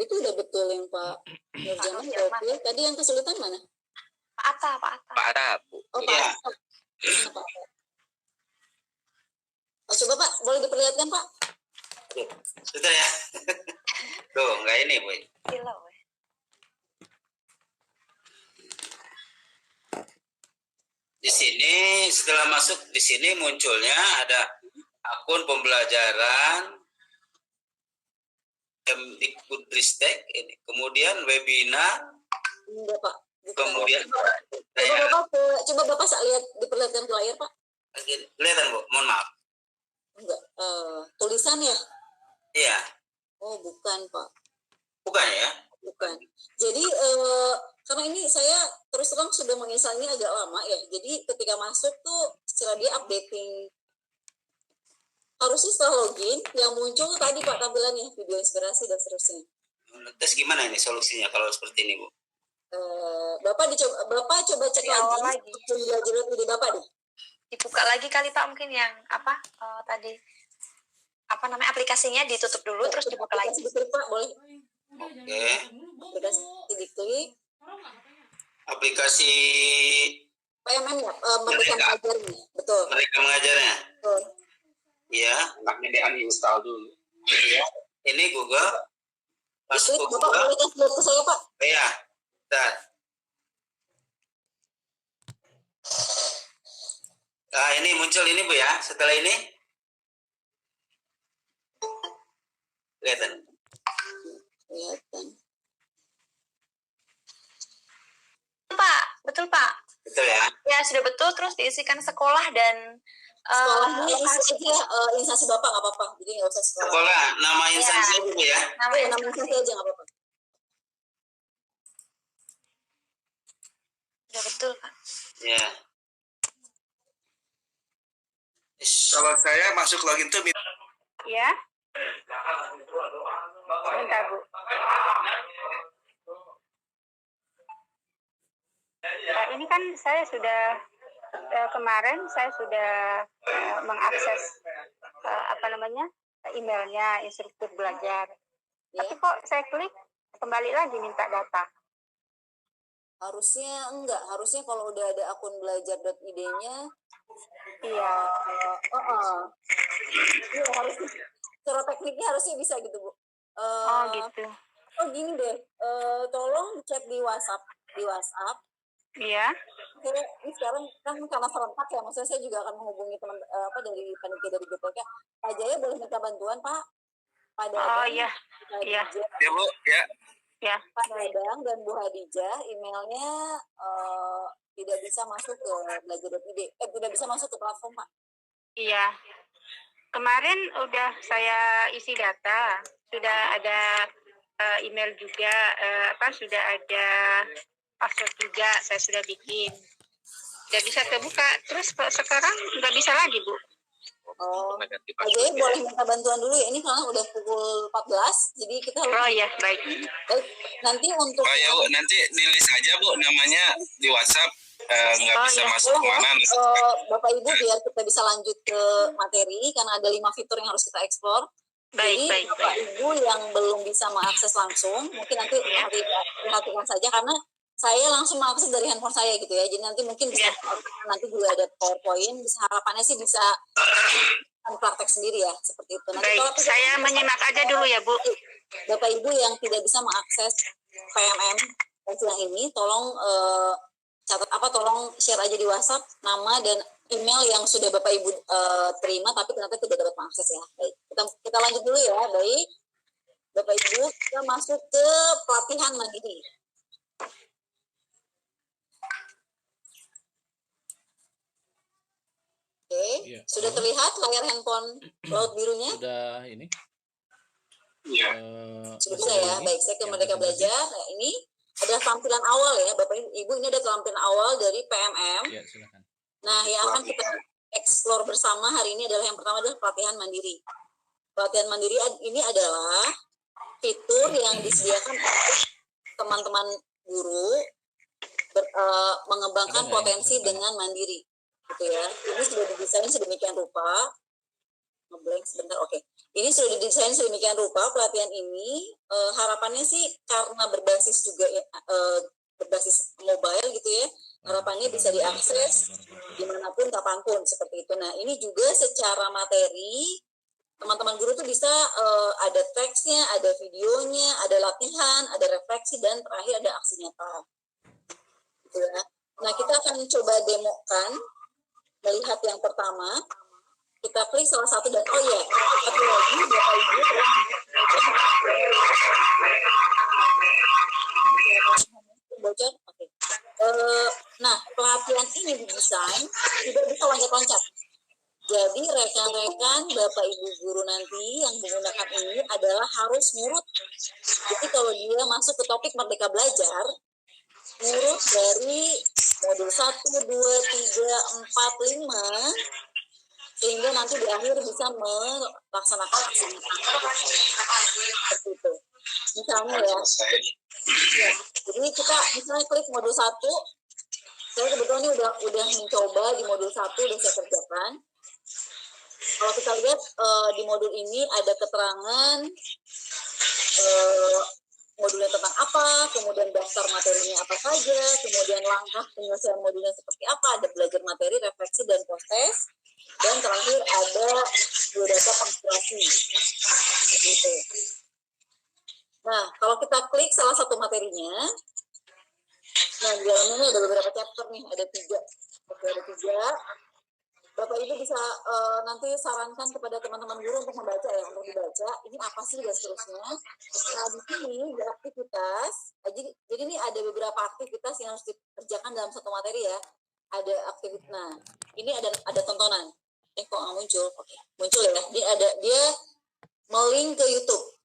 Itu udah betul yang Pak Nurjaman. Betul. Tadi yang kesulitan mana? Pak Atta. Oh, Pak Atta. Oh, coba Pak, boleh diperlihatkan Pak? Sebentar ya. Tuh, enggak ini, Bu. Di sini setelah masuk di sini munculnya ada akun pembelajaran Kemdikbudristek ini, kemudian webinar. Enggak Pak. Bukan. Kemudian coba Bapak lihat diperlihatkan ke layar Pak. Kelihatan Bu, mohon maaf. Enggak, tulisan ya? Iya. Oh bukan Pak. Bukan ya? Bukan. Jadi karena ini saya terus terang sudah menginstalnya agak lama ya. Jadi ketika masuk tuh setelah dia updating, harusnya setelah login yang muncul tadi Pak tampilannya video inspirasi dan seterusnya. Terus gimana ini solusinya kalau seperti ini Bu? Bapak coba cek lagi. Belajar ide Bapak deh. Dibuka lagi kali Pak, mungkin yang tadi aplikasinya ditutup dulu terus dibuka lagi. Diklik Pak, boleh. Oke. Aplikasi diklik. Aplikasi PMM ya, Merdeka Mengajarnya. Betul. Merdeka Mengajarnya. Betul. Iya. Makanya uninstall dulu. Iya. Ini Google. Masuk ke Bapak boleh kasih lihat ke saya Pak? Iya. Bentar. Nah, ini muncul ini Bu ya. Setelah ini kelihatan. Pak, betul Pak. Betul ya. Ya sudah betul, terus diisikan sekolah dan sekolahnya isi aja instansi Bapak nggak apa-apa. Jadi nggak usah sekolah. Sekolah, nama instansi aja Bu ya. Nama instansi aja nggak apa-apa. Sudah betul Pak. Ya. Kalau saya masuk login tuh Ya. Bentar Bu. Ini kan saya sudah kemarin saya sudah mengakses emailnya instruktur belajar. Tapi kok saya klik kembali lagi minta data. Harusnya enggak, harusnya kalau udah ada akun belajar.id-nya iya. Iya harusnya. Cara tekniknya harusnya bisa gitu Bu. Gitu. Oh gini deh, tolong cek di WhatsApp. Iya. Oke, ini sekarang kan karena serentak ya, maksudnya saya juga akan menghubungi teman dari panitia dari GPK. Pak Jaya boleh minta bantuan Pak? Pak Dadang, iya. Iya. Ya Bu, ya. Ya. Pak Dadang dan Bu Hadijah, emailnya tidak bisa masuk ke belajar.id, tidak bisa masuk ke platform Pak. Iya. Kemarin udah saya isi data, sudah ada email juga, sudah ada password juga, saya sudah bikin. Tidak bisa terbuka, terus sekarang nggak bisa lagi Bu. Pak Jaya boleh minta bantuan dulu ya, ini karena udah pukul 14, jadi kita harus... Ya, baik. Nanti untuk... Ya Bu, nanti di list aja Bu, namanya di WhatsApp. Nggak bisa masuk kemana. Bapak Ibu biar kita bisa lanjut ke materi karena ada 5 fitur yang harus kita eksplor. Jadi Bapak Ibu yang belum bisa mengakses langsung mungkin nanti perhatikan saja karena saya langsung mengakses dari handphone saya gitu ya. Jadi nanti mungkin bisa nanti juga ada PowerPoint, bisa harapannya sih bisa praktek sendiri ya seperti itu. Nanti baik, saya menyimak aja dulu ya Bu. Bapak Ibu yang tidak bisa mengakses PMM yang ini tolong tolong share aja di WhatsApp nama dan email yang sudah Bapak Ibu terima tapi ternyata tidak dapat mengakses ya. Baik, kita lanjut dulu ya. Baik, Bapak Ibu, kita masuk ke pelatihan mandiri. Oke, sudah terlihat layar handphone laut birunya? Sudah ini. Iya. Sudah bisa ya. Baik, saya ke Merdeka Belajar. Nah, ini adalah tampilan awal ya, Bapak Ibu, ini ada tampilan awal dari PMM. Ya, silakan. Nah, yang akan kita explore bersama hari ini adalah yang pertama adalah pelatihan mandiri. Pelatihan mandiri ini adalah fitur yang disediakan untuk teman-teman guru mengembangkan potensi dengan mandiri, gitu ya. Ini sudah didesain sedemikian rupa. Ngeblank sebentar, oke. Ini sudah didesain sedemikian rupa pelatihan ini, harapannya sih karena berbasis juga berbasis mobile gitu ya, harapannya bisa diakses dimanapun kapanpun seperti itu. Nah ini juga secara materi teman-teman guru tuh bisa ada teksnya, ada videonya, ada latihan, ada refleksi, dan terakhir ada aksi nyata. Gitu ya. Nah kita akan coba demokan, melihat yang pertama. Kita klik salah satu dan satu lagi Bapak Ibu bocor. Oke. Nah pelatihan ini didesain tidak bisa loncat-loncat. Jadi rekan-rekan Bapak Ibu guru nanti yang menggunakan ini adalah harus nurut. Jadi kalau dia masuk ke topik Merdeka Belajar, nurut dari modul 1, 2, 3, 4, 5, sehingga nanti di akhir bisa melaksanakan aksi seperti itu. Misalnya ya, jadi kita misalnya klik modul 1, saya kebetulan ini udah mencoba di modul 1, udah saya kerjakan. Kalau kita lihat di modul ini ada keterangan modulnya tentang apa, kemudian daftar materinya apa saja, kemudian langkah penyelesaian modulnya seperti apa, ada belajar materi, refleksi, dan post-test, dan terakhir ada biodata penginspirasi. Gitu. Nah, kalau kita klik salah satu materinya, nah di dalamnya ini ada beberapa chapter nih, ada 3. Oke, ada 3. Bapak Ibu bisa nanti sarankan kepada teman-teman guru untuk membaca ya, untuk dibaca ini apa sih dan seterusnya. Nah di sini di aktivitas, jadi ini ada beberapa aktivitas yang harus dikerjakan dalam satu materi ya. Ada aktivitas, nah ini ada tontonan. Kok nggak muncul? Oke, muncul ya. Dia melink ke YouTube.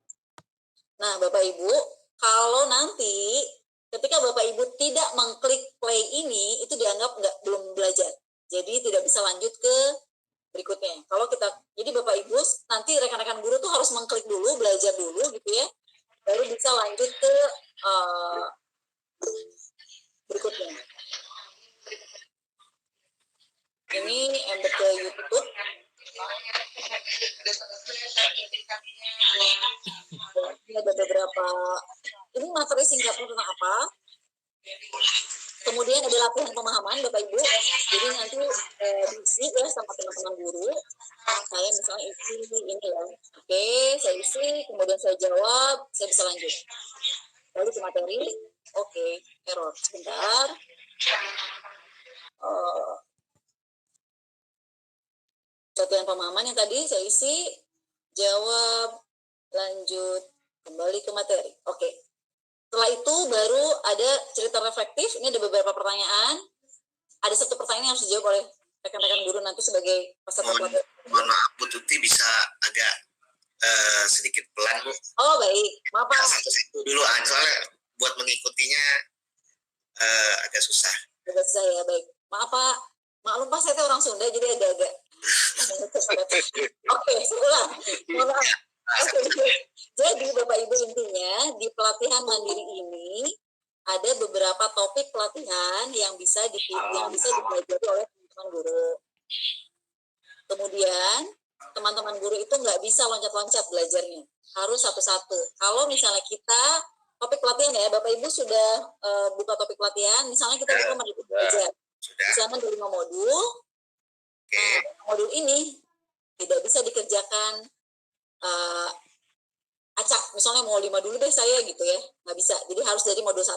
Nah Bapak Ibu, kalau nanti ketika Bapak Ibu tidak mengklik play ini, itu dianggap belum belajar. Jadi tidak bisa lanjut ke berikutnya. Kalau jadi Bapak Ibu nanti rekan-rekan guru tuh harus mengklik dulu, belajar dulu gitu ya, baru bisa lanjut ke berikutnya. Ini embed ke YouTube. Ini ada beberapa. Ini materi singkatnya tentang apa? Kemudian ada latihan pemahaman Bapak Ibu. Jadi nanti diisi ya sama teman-teman guru. Saya misalnya isi ini ya. Oke, saya isi, kemudian saya jawab, saya bisa lanjut. Lalu ke materi. Oke, error. Sebentar. Latihan pemahaman yang tadi saya isi, jawab, lanjut, kembali ke materi. Oke. Setelah itu baru ada cerita reflektif. Ini ada beberapa pertanyaan. Ada satu pertanyaan yang harus dijawab oleh rekan-rekan guru nanti sebagai peserta pelatihan. Mohon maaf Bu Tuti, bisa agak sedikit pelan Bu. Oh baik, maaf Pak. Satu dulu, soalnya buat mengikutinya agak susah. Agak susah ya, baik. Maaf Pak. Maklum Pak, saya orang Sunda jadi agak-agak. Oke, seulang. Mohon maaf. Oke. Jadi Bapak Ibu intinya di pelatihan mandiri ini ada beberapa topik pelatihan yang bisa dipelajari oleh teman-teman guru. Kemudian teman-teman guru itu nggak bisa loncat-loncat belajarnya, harus satu-satu. Kalau misalnya kita topik pelatihan ya, Bapak Ibu sudah buka topik pelatihan, misalnya kita buka Merdeka Belajar, misalnya ada 5 modul. Nah, modul ini tidak bisa dikerjakan acak, misalnya mau 5 dulu deh saya gitu ya, nggak bisa, jadi harus dari modul 1.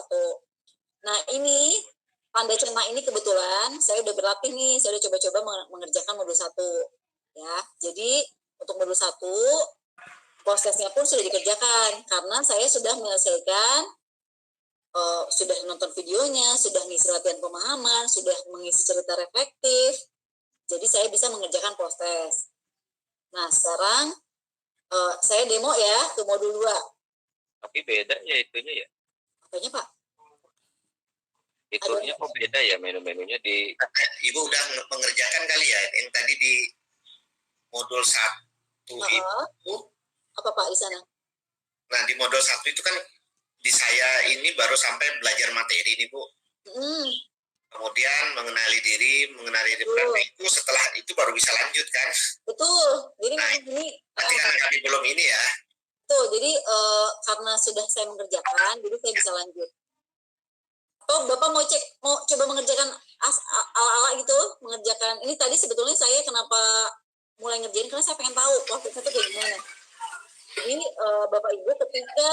Nah ini tanda centang ini kebetulan saya udah berlatih nih, saya udah coba-coba mengerjakan modul 1 ya. Jadi untuk modul 1 prosesnya pun sudah dikerjakan karena saya sudah menyelesaikan, sudah nonton videonya, sudah ngisi latihan pemahaman, sudah mengisi cerita reflektif, jadi saya bisa mengerjakan proses. Nah sekarang saya demo ya ke modul 2. Tapi beda ya itunya ya. Apanya Pak? Itunya kok beda ya menu-menunya di. Ibu udah mengerjakan kali ya yang tadi di modul 1 itu. Apa Pak di sana? Nah di modul 1 itu kan di saya ini baru sampai belajar materi nih Bu. kemudian mengenali diri praktikum, setelah itu baru bisa lanjut kan? Betul. Jadi Nah, ini nanti karena kami belum ini ya. tuh, jadi karena sudah saya mengerjakan, jadi saya bisa lanjut. Oh, Bapak mau coba mengerjakan ala-ala gitu, mengerjakan. Ini tadi sebetulnya saya kenapa mulai ngerjain, karena saya pengen tahu prosesnya itu kayak gimana. Jadi Bapak Ibu ketika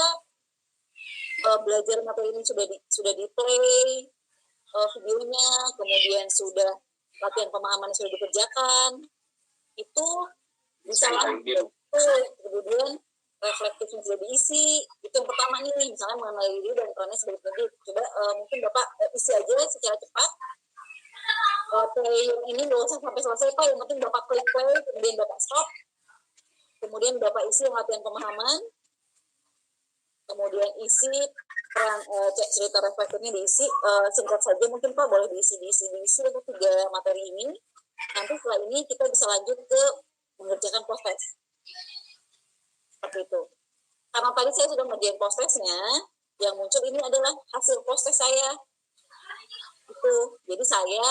belajar materi ini sudah di play videonya, kemudian sudah latihan pemahaman sudah dikerjakan, itu bisa lanjut. Kemudian reflektifnya sudah diisi, itu yang pertama nih, misalnya mengenali diri dan perannya sebagai pendidik. Coba mungkin Bapak isi aja secara cepat. Play yang ini nggak usah sampai selesai Pak, yang penting Bapak klik play, kemudian Bapak stop, kemudian Bapak isi latihan pemahaman, kemudian isi peran cerita reflektifnya diisi, singkat saja mungkin Pak, boleh diisi untuk 3 materi ini. Nanti setelah ini kita bisa lanjut ke mengerjakan post-test. Seperti itu. Karena tadi saya sudah ngerjain post-testnya, yang muncul ini adalah hasil post-test saya. Itu. Jadi saya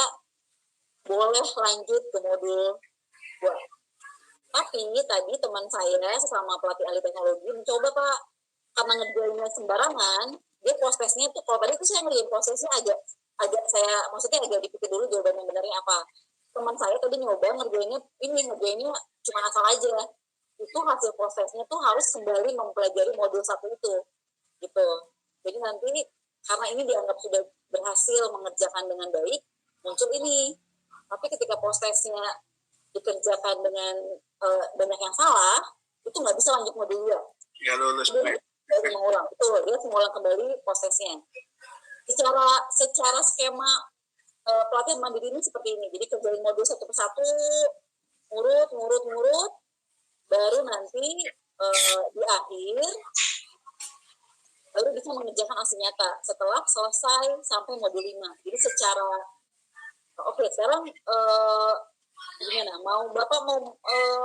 boleh lanjut ke modul 2. Tapi tadi teman saya sesama pelatih ahli teknologi mencoba Pak, karena ngerjainnya sembarangan, dia post-testnya tuh, kalau tadi itu saya ngerjain post-testnya agak saya, maksudnya agak dipikir dulu jawaban yang benarnya apa. Teman saya tadi nyoba ngerjainnya cuma asal aja. Itu hasil prosesnya tuh harus kembali mempelajari modul 1 itu gitu. Jadi nanti karena ini dianggap sudah berhasil mengerjakan dengan baik, muncul ini. Tapi ketika prosesnya dikerjakan dengan banyak yang salah, itu nggak bisa lanjut modul 2. Ya lulus. Dia mengulang, betul, dia mengulang kembali prosesnya. Secara skema pelatihan mandiri ini seperti ini. Jadi kerjain modul 1 persatu, ngurut, baru nanti di akhir baru bisa mengerjakan aksi nyata setelah selesai sampai modul 5. Jadi secara oke, sekarang gimana? Bapak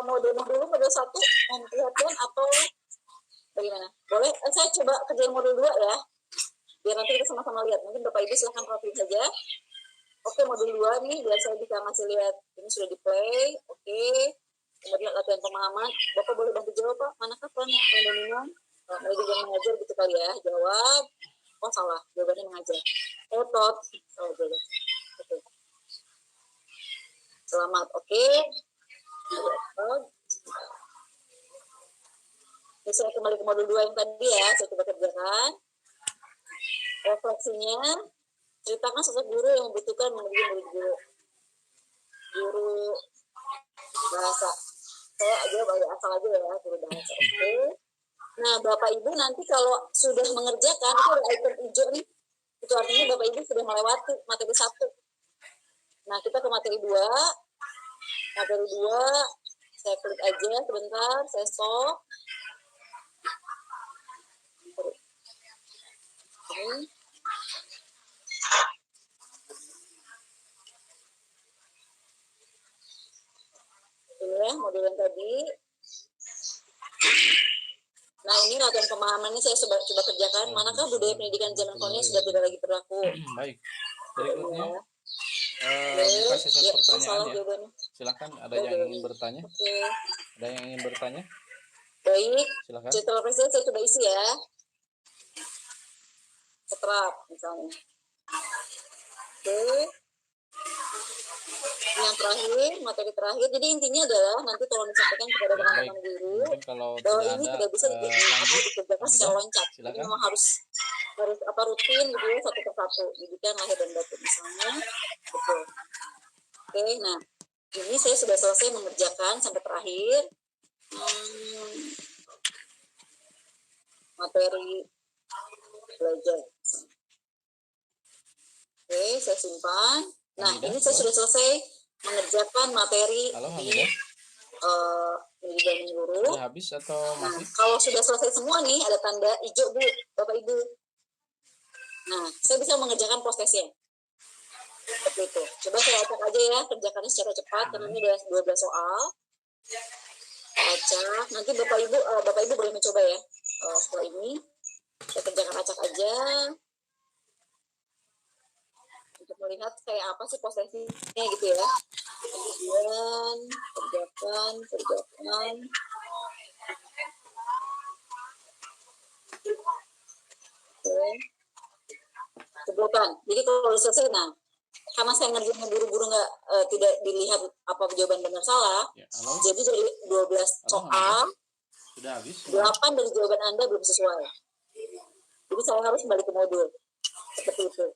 mau demo dulu modul 1, mau perhatian atau bagaimana? Boleh? Saya coba kerjain modul 2 ya, biar nanti kita sama-sama lihat. Mungkin Bapak Ibu silahkan perhatiin saja. Oke, modul 2 nih, biar saya bisa ngasih lihat. Ini sudah di play, oke. Kemudian latihan pemahaman. Bapak boleh bantu jawab Pak, manakah peran yang dominan? Mereka juga mengajar gitu kali ya, jawab. Oh salah, jawabannya mengajar. Otot. Oh, jawaban. Oke. Selamat, oke. Ini saya kembali ke modul 2 yang tadi ya, saya coba kerjakan. Refleksinya, ceritakan sosok guru yang membutuhkan mendidik murid guru bahasa. Saya jawab asal aja ya, guru bahasa. Oke. Nah, Bapak Ibu nanti kalau sudah mengerjakan, itu ada icon hijau nih. Itu artinya Bapak Ibu sudah melewati materi 1. Nah, kita ke materi 2. Materi 2, saya klik aja sebentar, saya stop. Ini ya, modul yang tadi. Nah, ini latihan pemahamannya saya coba kerjakan. Manakah budaya pendidikan zaman kolonial sudah tidak lagi berlaku? Baik. Berikutnya buka sesi pertanyaan ya. Silakan, ada yang ingin bertanya? Ada yang ingin bertanya? Baik. Silakan. Cerita presiden saya coba isi ya. Setrap misalnya. Oke. Yang terakhir, materi terakhir. Jadi intinya adalah nanti tolong disampaikan kepada teman-teman guru bahwa ini tidak bisa dikerjakan secara loncat. Jadi memang harus rutin gitu ya, satu persatu. Didikan lahir dan batin misalnya. Betul. Oke, nah ini saya sudah selesai mengerjakan sampai terakhir. Materi belajar. Oke, saya simpan. Nah, ini saya sudah selesai mengerjakan materi di pendidikan guru. Sudah habis atau masih? Nah, kalau sudah selesai semua nih, ada tanda hijau Bu, Bapak Ibu. Nah, saya bisa mengerjakan post-testnya. Seperti itu. Coba saya acak aja ya, kerjakannya secara cepat, karena ini ada 12 soal. Acak. Nanti Bapak Ibu boleh mencoba ya. Setelah ini, saya kerjakan acak aja. Untuk melihat kayak apa sih posisinya gitu ya. Kemudian kerjakan. Oke. Coblokan. Jadi kalau selesai, nah karena saya ngerjainnya buru-buru tidak dilihat apa jawaban benar salah, Ya, jadi dari 12 soal, sudah habis. 8 dari jawaban Anda belum sesuai. Jadi saya harus kembali ke modul. Seperti itu.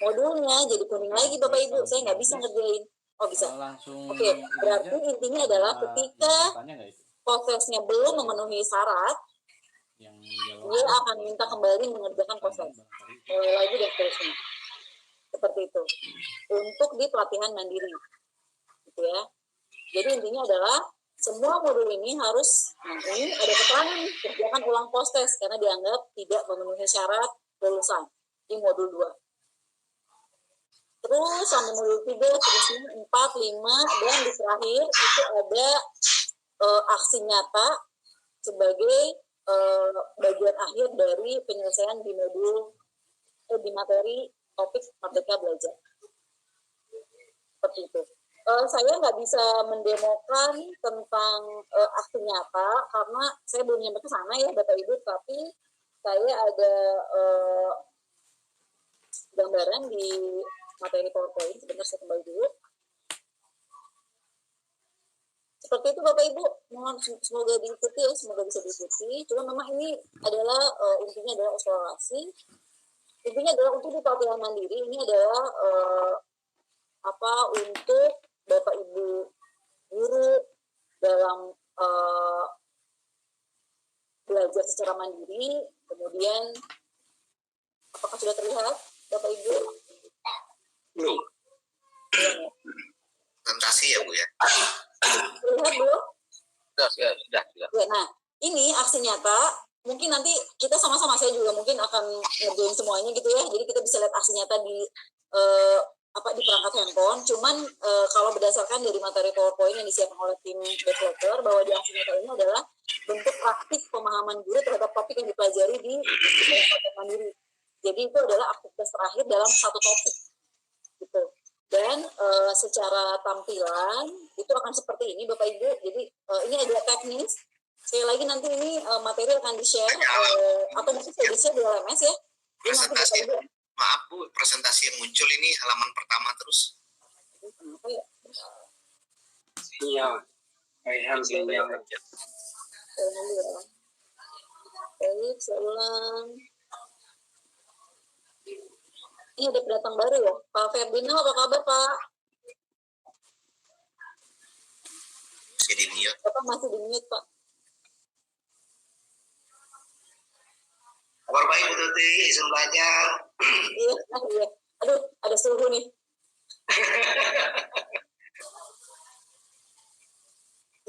Modulnya jadi kuning lagi Bapak Ibu, saya nggak bisa ngerjain. Oh bisa. Oke, berarti intinya adalah ketika prosesnya belum memenuhi syarat, dia akan minta kembali mengerjakan proses. Mulai lagi dan seterusnya. Seperti itu. Untuk di pelatihan mandiri. Gitu ya. Jadi intinya adalah semua modul ini harus, ini ada keterangan nih, kerjakan ulang post-test karena dianggap tidak memenuhi syarat lulusan di modul 2. Terus sampai modul 3, terusnya 4, 5, dan di terakhir itu ada aksi nyata sebagai bagian akhir dari penyelesaian di modul di materi topik Merdeka Belajar. Seperti itu. Saya nggak bisa mendemokan tentang aksi nyata karena saya belum nyampe ke sana ya Bapak Ibu, tapi saya ada gambaran di materi PowerPoint. Sebentar saya kembali dulu. Seperti itu Bapak Ibu, mohon semoga diikuti ya, semoga bisa diikuti. Cuma memang ini adalah intinya adalah eksplorasi. Intinya adalah untuk di pelatihan mandiri ini adalah untuk Bapak Ibu guru dalam belajar secara mandiri. Kemudian apakah sudah terlihat Bapak Ibu? Belum. Presentasi ya Bu ya. Terlihat belum? Sudah. Ya, nah ini aksi nyata. Mungkin nanti kita sama-sama, saya juga mungkin akan ngerjain semuanya gitu ya. Jadi kita bisa lihat aksi nyata di di perangkat handphone. Cuman kalau berdasarkan dari materi PowerPoint yang disiapkan oleh tim developer, bahwa di aksi nyata ini adalah bentuk praktik pemahaman guru terhadap topik yang dipelajari di pelatihan mandiri. Jadi itu adalah aktivitas terakhir dalam satu topik, gitu. Dan secara tampilan itu akan seperti ini, Bapak Ibu. Jadi ini ada teknis. Sekali lagi nanti ini materi akan di-share atau mungkin saya di-share di LMS ya. Presentasi, maaf Bu, presentasi yang muncul ini halaman pertama terus. Kenapa ya? Iya. Baik, saya ulang. Ini ada pendatang baru ya, Pak Ferdinand, apa kabar Pak? Masih di mute. Bapak masih di mute Pak. Kabar baik Bu Tuti, izin belajar. Iya. Aduh, ada suhu nih.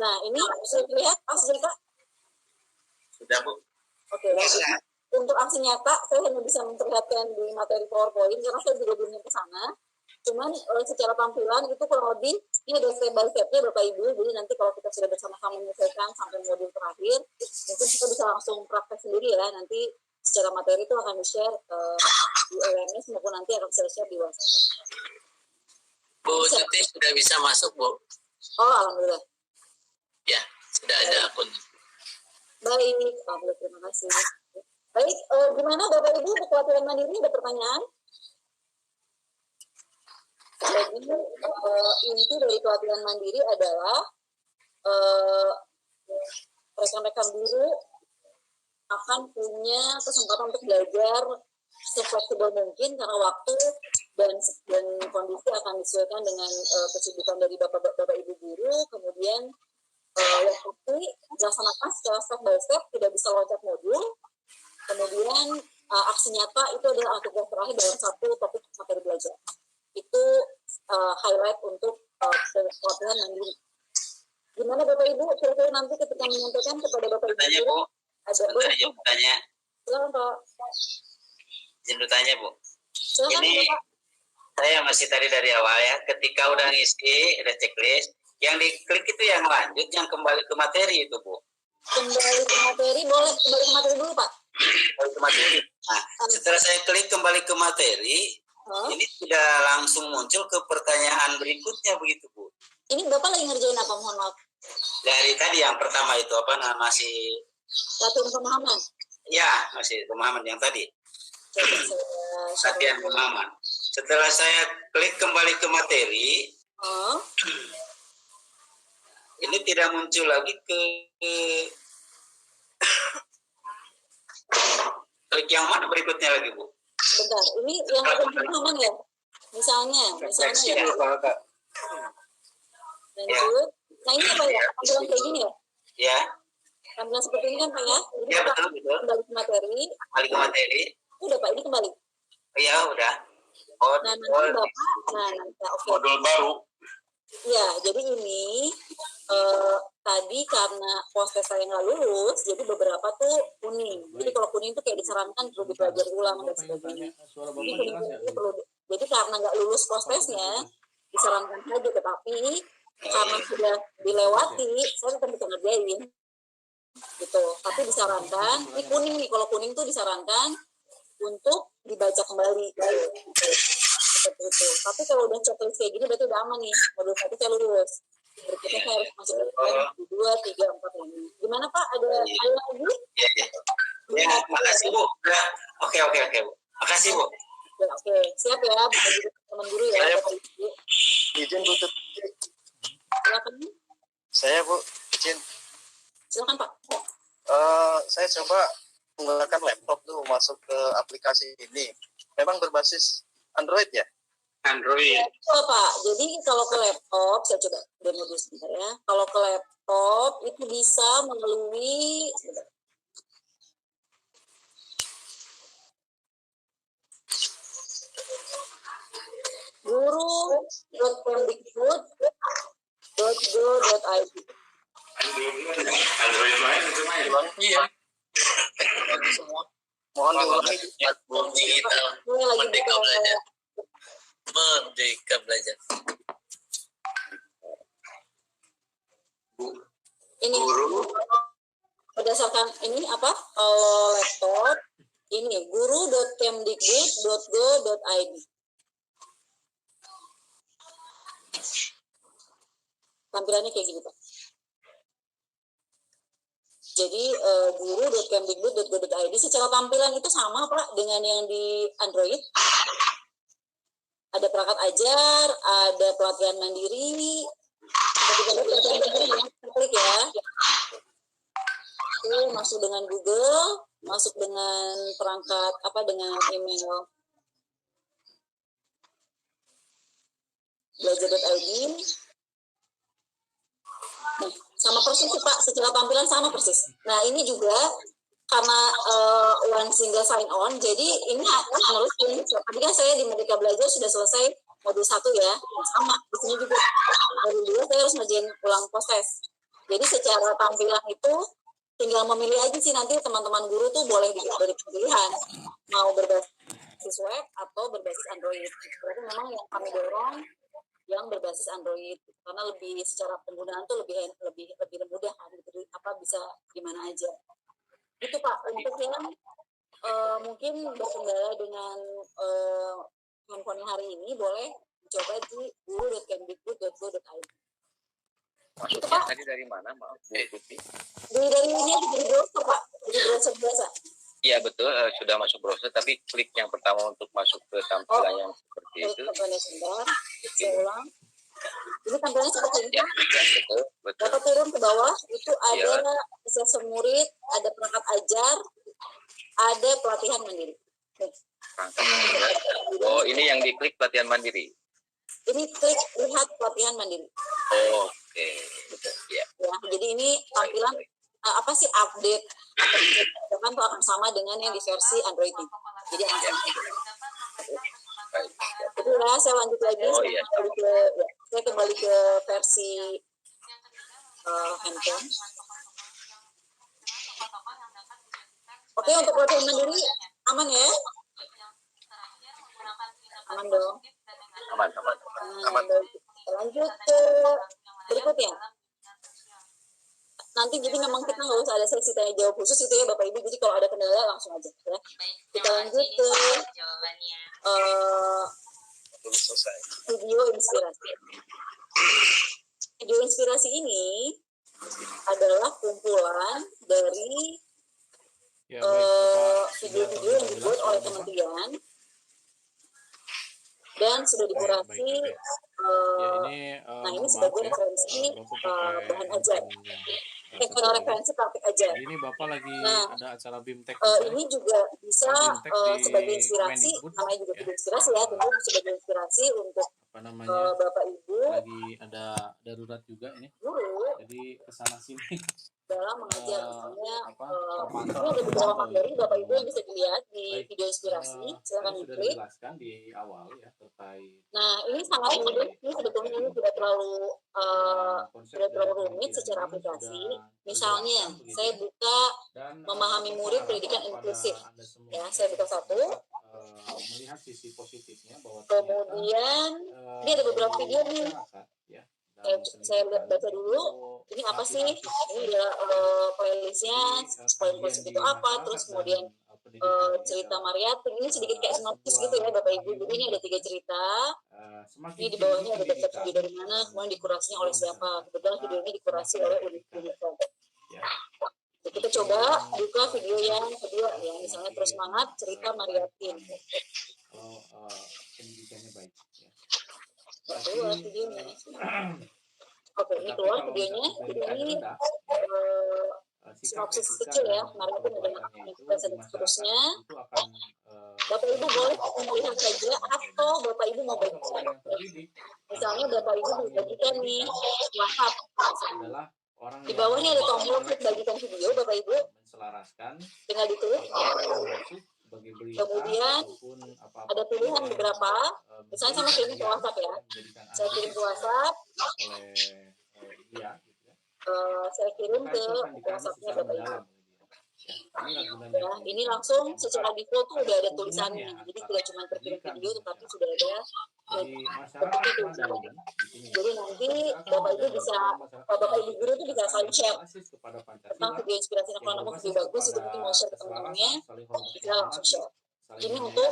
Nah, ini sudah terlihat aksi nyata? Sudah Bu. Oke, baik. Untuk aksi nyata, saya hanya bisa memperlihatkan di materi PowerPoint, karena saya juga belum ke sana. Cuman secara tampilan itu kurang lebih, ini ada step by step-nya Bapak Ibu, jadi nanti kalau kita sudah bersama-sama menyelesaikan sampai modul terakhir, mungkin kita bisa langsung praktek sendiri ya, nanti secara materi itu akan di-share di LMS maupun nanti akan saya share di WhatsApp. Bu Tuti sudah bisa masuk Bu? Oh, alhamdulillah. Ya, sudah ada akun. Baik, alhamdulillah, terima kasih. Baik, gimana Bapak Ibu untuk pelatihan mandiri, ada pertanyaan? Jadi inti dari pelatihan mandiri adalah rekan-rekan guru akan punya kesempatan untuk belajar sefleksibel mungkin karena waktu dan kondisi akan disesuaikan dengan kesibukan dari Bapak Ibu guru. Kemudian yang pasti dilaksanakan secara step by step, tidak bisa loncat modul. Kemudian aksi nyata itu adalah aktivitas terakhir dalam satu topik materi belajar. Itu highlight untuk pelatihan mandiri. Gimana Bapak Ibu? Kira-kira nanti ketika menyampaikan kepada Bapak Ibu Tanya Bu, ada izin bertanya. Silakan Pak. Izin bertanya Bu. Silakan Ini Pak. saya masih tadi dari awal ya. Ketika udah ngisi, ada checklist. Yang diklik itu yang lanjut, yang kembali ke materi itu Bu. Kembali ke materi, boleh kembali ke materi dulu Pak. Kembali ke materi. Nah, setelah saya klik kembali ke materi, Ini sudah langsung muncul ke pertanyaan berikutnya begitu Bu. Ini Bapak lagi ngerjain apa, mohon maaf? Dari tadi yang pertama itu masih latihan pemahaman. Ya, masih pemahaman yang tadi. Latihan pemahaman. Setelah saya klik kembali ke materi, ini tidak muncul lagi ke klik yang mana berikutnya lagi Bu? Bentar, ini yang latihan pemahaman ya? Misalnya ya. Lanjut. Nah ini apa ya? Tampilan kayak gini ya? Ya. Tampilan seperti ini kan Pak ya? Jadi Ya Pak betul. kembali ke materi. Udah Pak, ini kembali. Iya udah. Nah nanti Bapak, oke. Modul baru. Ya, jadi ini tadi karena proses saya nggak lulus, jadi beberapa tuh kuning. Jadi kalau kuning tuh kayak disarankan perlu dipelajari ulang dan sebagainya. Jadi karena nggak lulus prosesnya, disarankan saja, tetapi karena sudah dilewati, saya tetap bisa ngerjain. Gitu. Tapi disarankan, ini kuning nih, kalau kuning tuh disarankan untuk dibaca kembali. Seperti itu. Tapi kalau udah checklist kayak gini berarti udah aman nih. Modul 1 saya lulus. Berikutnya saya harus masuk ke 2, 3, 4, 5. Gimana Pak? Ada lagi? Ya, makasih Bu. Oke Bu. Makasih Bu. Oke, siap ya teman guru ya. Izin Bu. Silakan. Saya Bu, izin. Silakan Pak. Saya coba menggunakan laptop tuh masuk ke aplikasi ini. Memang berbasis Android ya? Android. Oh, Pak, jadi kalau ke laptop, saya coba demo dulu sebentar ya. Kalau ke laptop itu bisa melalui sebentar. guru.kemdikbud.go.id. Android lain itu main. Iya. Semua. Mohon diulangi. Digital. Merdeka belajar. Merdeka belajar. Ini berdasarkan ini apa? Laptop ini guru.kemdikbud.go.id. Tampilannya kayak gini Pak. Jadi guru.kemdikbud.go.id secara tampilan itu sama Pak dengan yang di Android. Ada perangkat ajar, ada pelatihan mandiri, ada pelatihan mandiri ya, klik ya. Oke, masuk dengan Google, masuk dengan perangkat dengan email belajar.id. Nah, sama persis sih Pak, secara tampilan sama persis. Nah ini juga karena one single sign on, jadi ini harus tadi kan saya di Merdeka Belajar sudah selesai modul 1 ya, sama di sini juga modul 2 saya harus ngerjain ulang proses. Jadi secara tampilan itu tinggal memilih aja sih, nanti teman-teman guru tuh boleh diberi pilihan mau berbasis web atau berbasis Android. Berarti memang yang kami dorong yang berbasis Android karena lebih secara penggunaan tuh lebih mudah kan, gitu, bisa di mana aja. Itu Pak, untuk yang mungkin berkendala dengan handphone hari ini boleh coba di guru.kemdikbud.go.id. Maksudnya tadi dari mana, maaf? Dari ini, dari browser Pak, dari browser biasa. Iya betul, sudah masuk browser, tapi klik yang pertama untuk masuk ke tampilan yang seperti itu. Tampilannya sebentar, saya ulang. Ini tampilannya seperti ini. Ya, betul. Dapat turun ke bawah, itu ada assessment murid, ada perangkat ajar, ada pelatihan mandiri. Oh, ini yang diklik pelatihan mandiri. Ini klik lihat pelatihan mandiri. Oh, oke, betul. Ya. Jadi ini tampilan update kan tuh akan sama dengan yang di versi Android ini. Jadi akan sama. Jadi saya lanjut lagi. Saya kembali ke versi handphone. Oke, untuk pelatihan mandiri aman ya? Aman dong. Aman. Lanjut ke berikutnya. Nanti jadi memang kita nggak usah ada sesi tanya jawab khusus itu ya Bapak Ibu. Jadi kalau ada kendala langsung aja ya. Kita lanjut ke selesai. Video inspirasi. Video inspirasi ini adalah kumpulan dari video-video yang dibuat oleh kementerian dan sudah dikurasi. Nah, ini sebagai referensi bahan ajar. Referensi praktik ajar. Ini Bapak lagi ada acara BIMTEK. Ini juga bisa sebagai inspirasi, namanya juga video inspirasi ya, tentu sebagai inspirasi untuk Bapak Ibu. Lagi ada darurat juga ini. Jadi kesana sini. Dalam mengajar, misalnya ini ada beberapa materi Bapak Ibu yang bisa dilihat di video inspirasi. Silakan diklik. Dijelaskan di awal ya terkait. Nah, ini sangat mudah. Ini sebetulnya ini tidak terlalu rumit secara aplikasi. Misalnya, saya buka memahami murid pendidikan inklusif. Ya, saya buka satu. Melihat sisi positifnya bahwa kemudian ini ada beberapa video nih. Saya baca dulu. Ini apa sih? Ini adalah playlistnya. Poin positif itu apa? Terus kemudian cerita Mariati. Ini sedikit kayak sinopsis gitu ya Bapak Ibu. Jadi ini ada 3 cerita. Ini di bawahnya ada daftar video dari mana, kemudian dikurasinya oleh siapa. Kebetulan video ini dikurasi oleh Unicom. Kita coba buka video yang kedua ya, misalnya Terus Semangat cerita Mariatin. Pendidikannya baik. Keluar videonya. Oke, ini keluar videonya. Ini sinopsis kecil ya. Mariatin ada aktivitas dan seterusnya. Bapak Ibu boleh melihat saja atau Bapak Ibu mau baca. Misalnya Bapak Ibu bagikan nih WhatsApp. Di bawahnya ada tombol klik bagikan video Bapak Ibu. Tinggal diklik. Kemudian ada pilihan beberapa. Misalnya sama kirim ke WhatsApp ya. Saya kirim ke WhatsApp. Saya kirim ke WhatsApp-nya Bapak Ibu. Ya, ini langsung secara default tuh udah ada tulisannya. Jadi tidak cuma terkirim video tetapi sudah ada bentuk tulisannya. Jadi nanti Bapak Ibu bisa, Bapak Ibu guru itu bisa saling share tentang video inspirasi yang kalau nemu video bagus itu mungkin mau share ke teman-temannya, bisa langsung share. Ini untuk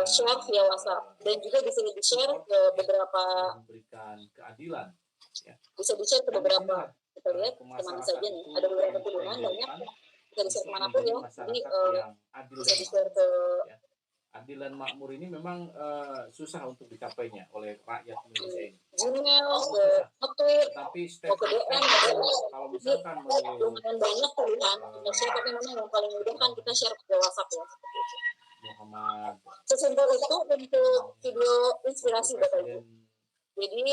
share via WhatsApp dan juga bisa di-share ke beberapa, bisa di-share ke beberapa. Kita lihat kemana saja nih, ada beberapa pilihan banyak. Bisa di-share kemanapun ya, jadi bisa di-share ke adilan makmur ini memang susah untuk dicapainya oleh rakyat Indonesia ini. Gmail, ke Twitter, tapi mau ke DM, kalau misalkan lumayan banyak pilihan share, tapi memang yang paling mudah kan kita share ke WhatsApp ya. Muhammad. Sesimpel itu untuk video inspirasi Bapak Ibu. Jadi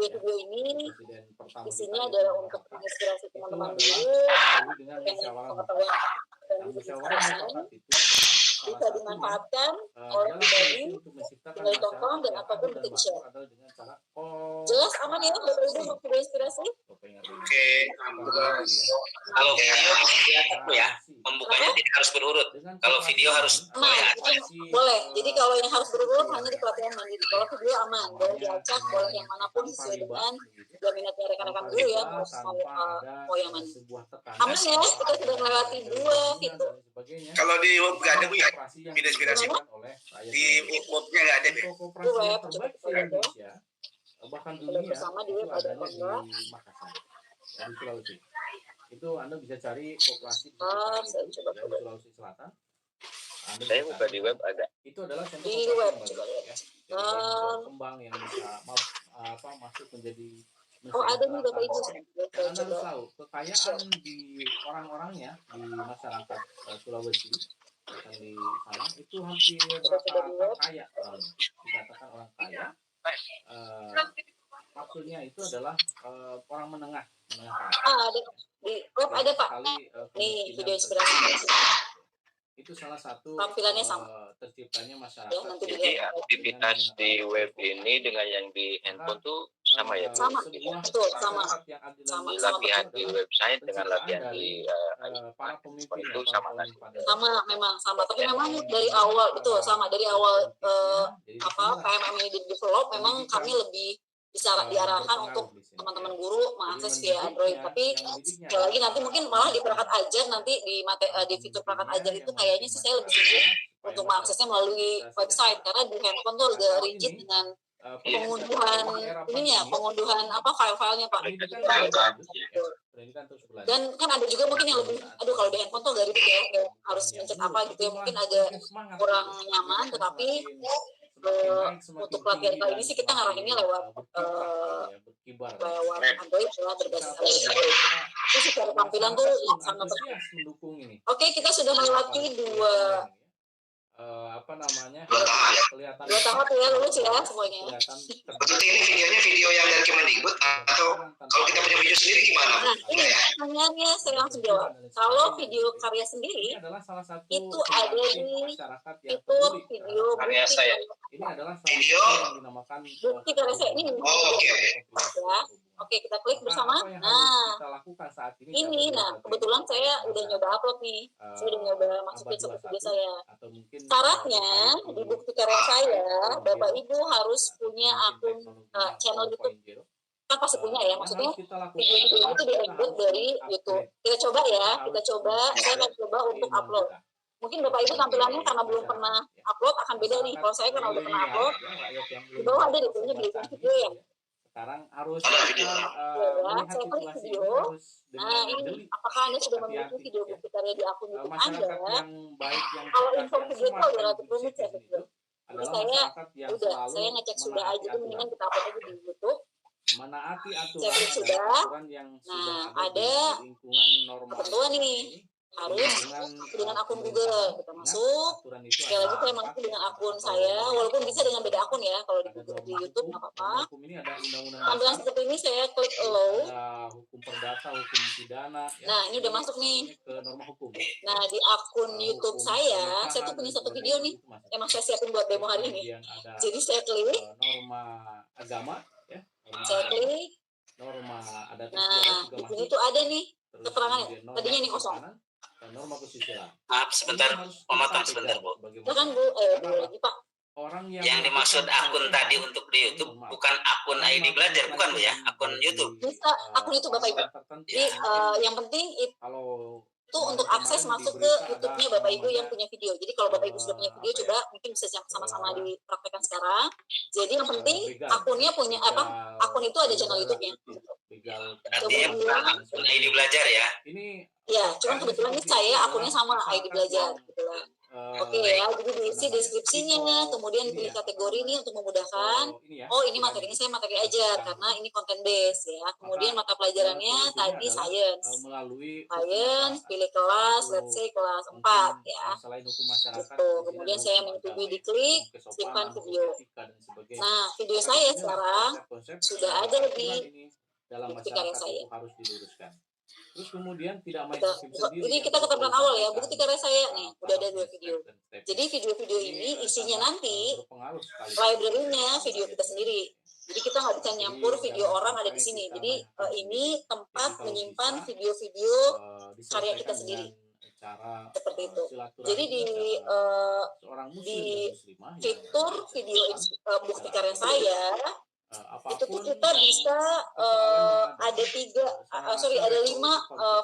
video-video ini isinya adalah untuk menginspirasi teman-teman dulu yang pengetahuan dan pengetahuan bisa dimanfaatkan oleh pribadi, tinggal ditonton dan apapun bisa di-share. Jelas aman ya Bapak Ibu untuk video inspirasi? Oke, kalau video ya pembukanya tidak harus berurut. Kalau video harus boleh. Jadi kalau yang harus berurut hanya di pelatihan mandiri. Kalau video aman, boleh diacak, boleh yang manapun sesuai dengan minatnya rekan-rekan dulu ya, mau yang mana. Aman ya, kita sudah melewati 2 fitur. kalau di web nggak ada Bu ya video inspirasi di webnya nggak ada deh. Itu web bahkan sudah dunia bersama di web ada apa enggak? di Makassar, di Sulawesi. Itu Anda bisa cari koperasi Saya coba dari Sulawesi Selatan. Saya buka di web ada. Itu adalah contoh di koperasi web yang coba baru, lihat. ya. Kembang yang bisa masuk menjadi Ada nih Bapak Ibu. Dan Anda harus tahu kekayaan di orang-orangnya di masyarakat Sulawesi dan di sana itu hampir rata-rata kaya, dikatakan orang kaya. Maksudnya itu adalah orang menengah ke atas. Ada di web ada Pak. Nih video inspirasi. Itu salah satu Tampilannya sama. terciptanya masyarakat. Ya, nanti Jadi aktivitas di web ini dengan yang di handphone tuh sama ya? Sama, betul, sama. Sama, Latihan di website dengan latihan di para pemimpin itu sama kan? sama memang sama, tapi memang dari awal itu sama, dari awal KMM ini di develop memang kami lebih bisa diarahkan untuk teman-teman guru mengakses via Android. Tapi sekali lagi nanti mungkin malah di perangkat ajar nanti di fitur perangkat ajar itu kayaknya sih saya lebih setuju untuk mengaksesnya melalui website, karena di handphone tuh agak rigid dengan pengunduhan pengunduhan apa file-filenya Pak. Dan kan ada juga mungkin yang lebih, aduh kalau di handphone tuh agak ribet ya, kayak harus mencet apa gitu ya, mungkin agak kurang nyaman, tetapi untuk pelatihan kali ini sih kita ngarahinnya lewat Android ya, berbasis Android. Terus secara tampilan tuh sama penting. Oke, kita sudah melewati dua kelihatan dua tahap ya, lulus ya semuanya. Berarti ini videonya video yang dari Kemendikbud atau kalau kita punya video sendiri gimana? Nah, ini pertanyaannya saya langsung jawab. Kalau video karya sendiri itu ada di fitur video Karya saya. Ini adalah Video? yang dinamakan bukti karya saya ini. Oke. Ya. Oke, kita klik bersama. Nah, ini, nah kebetulan saya udah nyoba upload nih. Saya udah nyoba masukin satu video saya. Syaratnya di bukti karya saya, Bapak Ibu harus punya akun channel YouTube. Kan pasti punya ya, maksudnya video-video itu di-upload dari YouTube. Kita coba ya, saya akan coba untuk upload. Mungkin Bapak Ibu tampilannya karena belum pernah upload akan beda nih. Kalau saya karena udah pernah upload, di bawah ada detailnya video ya. Sekarang harus saya klik video. Nah, ini apakah Anda sudah memiliki video bukti karya di akun YouTube Anda? Kalau info video itu udah relatif rumit ya, betul. Jadi saya ngecek sudah aja, itu mendingan kita upload aja di YouTube. Menaati Saya klik sudah. Nah, ada ketentuan nih. Harus dengan akun Google, kita masuk. Sekali lagi saya masuk dengan akun saya, walaupun bisa dengan beda akun ya, kalau di Google, di YouTube nggak apa-apa. Tampilan seperti ini saya klik allow. Hukum perdata, hukum pidana. Nah, ini udah masuk nih. Nah, di akun YouTube saya tuh punya satu video nih, emang saya siapin buat demo hari ini. Jadi saya klik. Norma agama, ya. Saya klik. Norma adat. Nah, di sini tuh ada nih keterangan. Tadinya ini kosong. Norma kesusilaan. Maaf sebentar, memotong sebentar Bu. Silakan Bu, lagi Pak. Yang dimaksud akun tadi untuk di YouTube bukan akun ID Belajar, bukan Bu ya? Akun YouTube. Bisa akun YouTube Bapak Ibu. Jadi yang penting itu untuk akses masuk ke YouTube-nya Bapak Ibu yang punya video. Jadi kalau Bapak Ibu sudah punya video, coba mungkin bisa sama-sama dipraktekkan sekarang. Jadi yang penting akunnya punya akun itu ada channel YouTube-nya. Artinya akun ID Belajar ya? Ya, cuman kebetulan ini saya akunnya sama ID Belajar. Oke ya, jadi diisi deskripsinya, kemudian pilih kategori ini untuk memudahkan. Oh, ini materinya saya materi ajar karena ini content base ya. Kemudian mata pelajarannya tadi science. Science, pilih kelas, let's say kelas 4 ya. Gitu. Kemudian saya menyetujui diklik, simpan video. Nah, video saya sekarang sudah ada di bukti karya saya. Terus kemudian tidak main sendiri. Ini kita ke tampilan awal ya, bukti karya saya nih, udah ada 2 video. Jadi video-video ini isinya nanti library-nya video kita sendiri. Jadi kita nggak bisa nyampur video orang ada di sini. Jadi ini tempat menyimpan video-video karya kita sendiri. Seperti itu. Jadi di fitur video bukti karya saya itu tuh kita bisa ada 5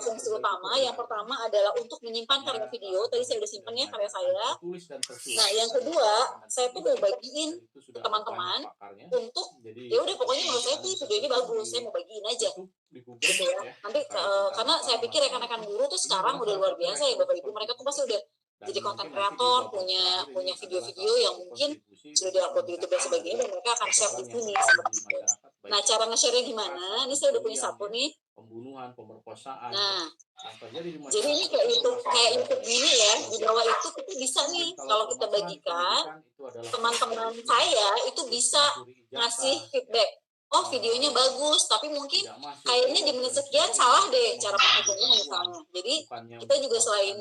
fungsi utama. Yang pertama adalah untuk menyimpan karya video. Tadi saya udah simpan ya karya saya. Nah, yang kedua, saya tuh mau bagiin ke teman-teman untuk ya udah pokoknya menurut saya tuh video ini bagus, saya mau bagiin aja. Gitu ya. Nanti karena saya pikir rekan-rekan guru tuh sekarang udah luar biasa ya Bapak Ibu, mereka tuh pasti udah jadi konten kreator, punya video-video yang mungkin sudah di-upload di YouTube dan sebagainya, dan mereka akan share di sini seperti itu. Nah, cara nge-share-nya gimana? Ini saya udah punya satu nih. Pembunuhan, pemerkosaan. Nah, jadi ini kayak YouTube gini ya, di bawah itu kita bisa nih, kalau kita bagikan, teman-teman saya itu bisa ngasih feedback. Oh, videonya bagus, tapi mungkin kayaknya di menit sekian salah deh cara penghitungnya misalnya. Jadi kita juga selain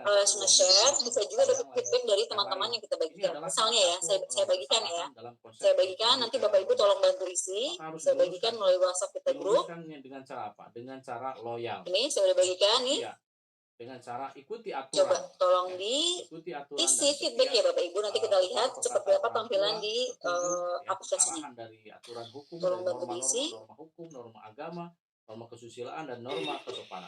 nge-share, bisa juga dapat feedback dari teman-teman yang kita bagikan. Misalnya ya, saya bagikan ya. Saya bagikan, nanti Bapak Ibu tolong bantu isi. Saya bagikan melalui WhatsApp kita grup. Dengan cara apa? Dengan cara loyal. Ini saya udah bagikan nih. Dengan cara ikuti aturan. Coba tolong diisi feedback ya Bapak Ibu. Nanti kita lihat seperti apa tampilan di aplikasinya. Dari aturan hukum, tolong bantu diisi. Norma hukum, norma agama, norma kesusilaan dan norma kesopanan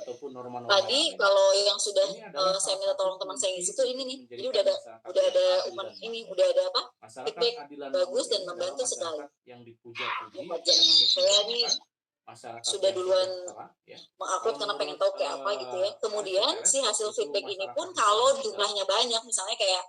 ataupun norma-norma tadi yang lain. kalau yang sudah Ini adalah saya minta tolong teman saya ngisi itu ini nih, jadi menjadikan udah masyarakat ada yang adil dan ini makmur. udah ada apa Masyarakat feedback adil dan bagus makmur dan ini membantu adalah sekali. masyarakat yang dipuja-puji, Wajahnya yang saya nih dipujakan, masyarakat sudah yang duluan sejahtera, ya. mengupload Kalau karena pengen menurut tahu kayak apa gitu ya. Kemudian RCTS, si hasil itu feedback ini masyarakat pun itu kalau adalah, jumlahnya banyak, misalnya kayak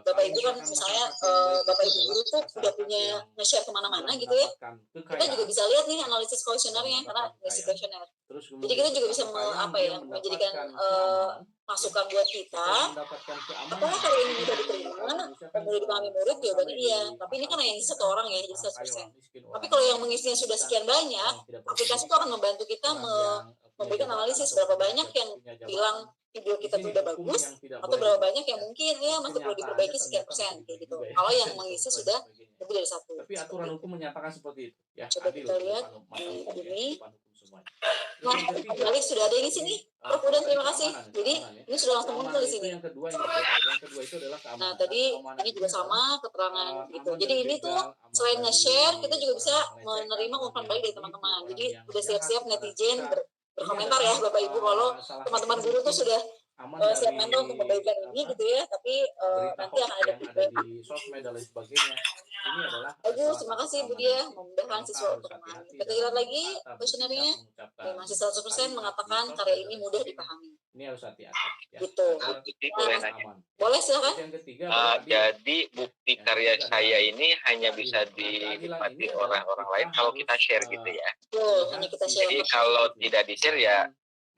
Bapak kalau Ibu kan misalkan misalnya masyarakat yang baik Bapak itu Ibu guru adalah tuh udah masyarakat punya yang nge-share sudah kemana-mana gitu ya. mendapatkan Kita juga kekayaan, bisa lihat nih analisis sudah kuesionernya karena mendapatkan ngisi kekayaan. kuesioner. Terus Jadi kemudian kita juga setelah bisa kekayaan apa dia ya menjadikan mendapatkan keamanan, masukan buat kita. setelah mendapatkan keamanan, Apakah kalau ini mudah di diterima, Indonesia kan mudah dipahami murid? sama-sama Jawabannya iya. Tapi ini kan dipahami, hanya ngisi satu orang ya, jadi orang kaya, 100%. orang miskin, Tapi orang kalau yang mengisinya sudah bisa, sekian banyak, orang tidak aplikasi itu akan berpendidikan, membantu kita orang yang punya memberikan jabatan analisis atau berapa tidak banyak yang punya jabatan. bilang video Di kita sini tuh udah hukum bagus yang tidak atau boleh berapa diubah, banyak yang ya. mungkin ya masih perlu Kenyataannya diperbaiki sekian ternyata persen begitu kayak gitu. juga ya. Kalau yang mengisi sudah Sebagainya. lebih dari satu. Tapi aturan hukum menyatakan seperti itu, ya. Coba Adil kita di lihat depan di hukum, ya, ini. di depan hukum semuanya. Terus Nah, yang ketiga, balik sudah ada yang ngisi ini nih. Prof Udan, terima kasih. keamanan, Jadi keamanan, ya. ini sudah langsung muncul Keamanan di itu sini. yang kedua ini, yang kedua itu adalah keamanan. Nah, tadi Keamanan ini juga adalah, sama keterangan gitu. aman Jadi dari ini begal, tuh aman selain dari nge-share, kita juga bisa orang yang melecehkan, menerima orang umpan yang balik dari menipu, teman-teman. orang Jadi yang udah jahat siap-siap kepada netizen kita. Ini berkomentar ya adalah Bapak Ibu kalau salah teman-teman satu guru tuh mungkin sudah aman siap dari mental untuk memberikan ini apa, gitu ya. Tapi berita nanti hoax akan ada yang ada feedback. di sosmed dan lain sebagainya. Ini adalah Bagus, salah terima satu kasih Bu keamanan Dia. di sini. Memudahkan Maka siswa harus untuk memahami. hati-hati Kita dalam lihat lagi berkata, kuesionernya. mengucapkan Oke, masih 100% kalimat mengatakan di karya sosmed ini dan mudah sebagainya. dipahami. Ini harus hati-hati, ya. Gitu. Agar Jadi boleh Nah, nanya. aman. boleh Terus silakan. yang ketiga adalah adil. Jadi bukti Yang karya ketiga saya adalah ini hanya keadilan. bisa Nah, keadilan dinikmati ini adalah orang-orang kita lain kalau harus kita share gitu ya. Betul, hanya melihat kita sisi share. Jadi kalau positifnya, tidak di-share ya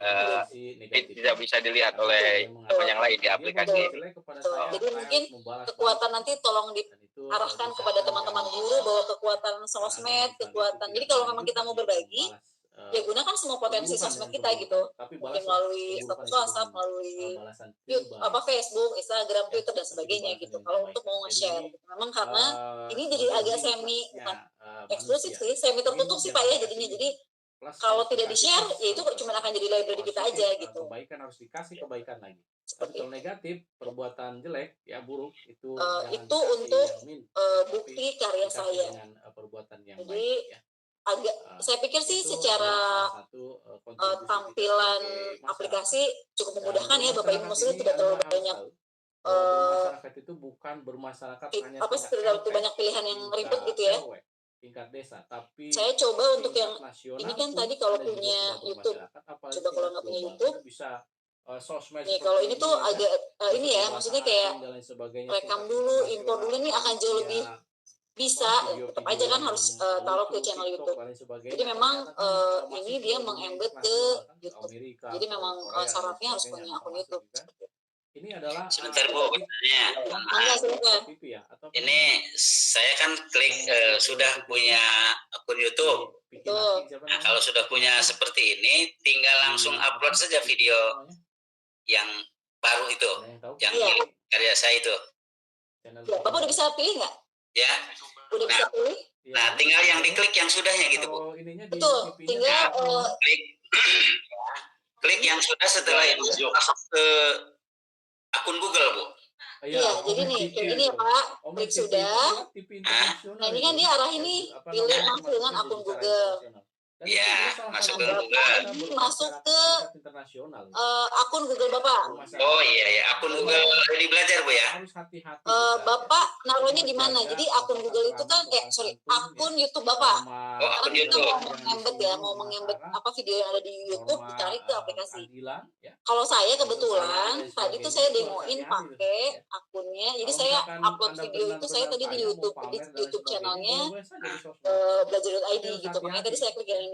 jangan sisi negatifnya. tidak bisa dilihat Karena ada oleh yang mengatakan yang lain di dia aplikasi berbuat ini. jelek kepada Betul. saya, Jadi saya mungkin harus membalas kekuatan balik. nanti tolong Dan itu diarahkan bisa kepada teman-teman guru bahwa kekuatan sosmed, kekuatan. Jadi kalau memang kita mau berbagi, ya gunakan semua potensi sosmed kita gitu. Mungkin melalui status WhatsApp, melalui Facebook, Instagram, Twitter dan sebagainya gitu. Kalau untuk mau nge-share, gitu. Memang karena ini jadi agak semi bukan eksklusif sih, semi tertutup sih Pak ya jadinya. Jadi kalau tidak di-share, ya itu cuma akan jadi library kita aja gitu. Kebaikan harus dikasih kebaikan lagi. Seperti Kalau negatif, perbuatan jelek, ya buruk, itu itu untuk bukti karya saya. dengan perbuatan yang Jadi baik, ya. agak saya pikir sih secara tampilan aplikasi cukup memudahkan ya Bapak Ibu, maksudnya tidak terlalu banyak masyarakat itu bukan bermasyarakat hanya apa terlalu banyak pilihan yang ribet gitu ya. Tingkat desa, tapi saya coba untuk yang nasional ini kan pun tadi kalau ada juga punya sudah YouTube, bermasyarakat, coba kalau nggak punya global, YouTube, kita bisa sosmed nih seperti kalau ini tuh ya, agak ini ya, bahasa maksudnya kayak asing dan lain sebagainya, rekam tingkat dulu, impor internasional, dulu, ini akan jauh lebih bisa. Tetap aja kan harus taruh ke channel TikTok, YouTube. dan lain sebagainya. Jadi memang Ternyata kan, ini masuk dia ke mengembed dunia ke internasional, kan, YouTube. Amerika, Jadi memang Korea, dan syaratnya harus sebagainya, punya akun masuk YouTube. juga. Ini adalah Sebentar Bu, bertanya. Enggak, silakan. ya, atau Ini saya kan klik sudah punya akun YouTube. Betul. Nah, kalau sudah punya seperti ini, tinggal langsung upload saja video yang baru itu, yang Iya. karya saya itu. Ya, Bapak udah bisa pilih nggak? Ya. Udah bisa pilih? Nah, tinggal yang diklik yang sudahnya gitu, Bu. Betul. Tinggal Klik yang sudah setelah itu masuk ke akun Google, Bu. Iya, jadi nih kayak gini ya Pak, klik sudah. Nah ini kan dia arahin nih, pilih masuk dengan akun Google. Iya, masuk ke Google. Masuk ke akun Google Bapak. Oh iya, akun Google Ready Belajar Bu ya. Bapak naruhnya di mana? Jadi akun Google itu kan, akun YouTube Bapak. Oh, akun Karena kita YouTube. mau mengembed ya, mau mengembed apa video yang ada di YouTube, dicari ke aplikasi. Ya. Kalau saya kebetulan tadi tuh saya demoin pakai akunnya, jadi saya upload video itu saya tadi di YouTube, di YouTube channelnya belajar.id gitu. Makanya tadi saya klik yang ini.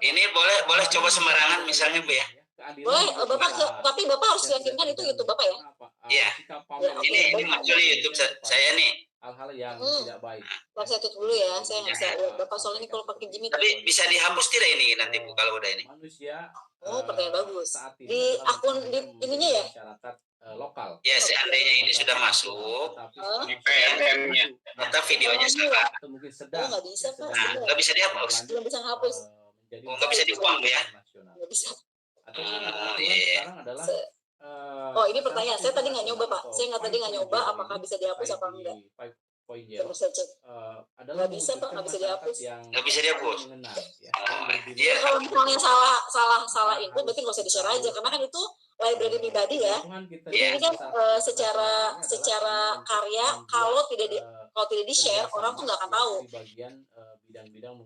Ini boleh coba sembarangan misalnya Bu ya. Boleh, tapi Bapak harus yakinkan itu YouTube Bapak ya. Iya. Ini muncul di YouTube saya nih. Hal-hal yang tidak baik. Saya tutup dulu ya, saya nggak bisa lihat Bapak soalnya ini kalau pakai Jimmy. Tapi bisa dihapus tidak ini nanti Bu kalau udah ini? Manusia. Oh, pertanyaan bagus. Di akun di ininya ya? Lokal. Ya, seandainya ini sudah masuk di PNM-nya, ternyata videonya salah. Mungkin Oh, nggak bisa Pak. Nah, nggak bisa dihapus. Belum bisa hapus. Oh, nggak bisa dibuang Bu ya? Nggak bisa. Iya. Sekarang adalah Oh, ini pertanyaan. Saya tadi nggak nyoba Pak. Saya nggak nyoba apakah bisa dihapus apa enggak. poin ya. Terus saya cek. Adalah Nggak bisa, Pak, nggak bisa dihapus. Nggak bisa dihapus. Mengenal, ya. Iya. Kalau misalnya salah input, berarti nggak usah di-share aja, karena kan itu library pribadi ya. Jadi ini kan secara karya kalau tidak di-share, orang tuh nggak akan tahu.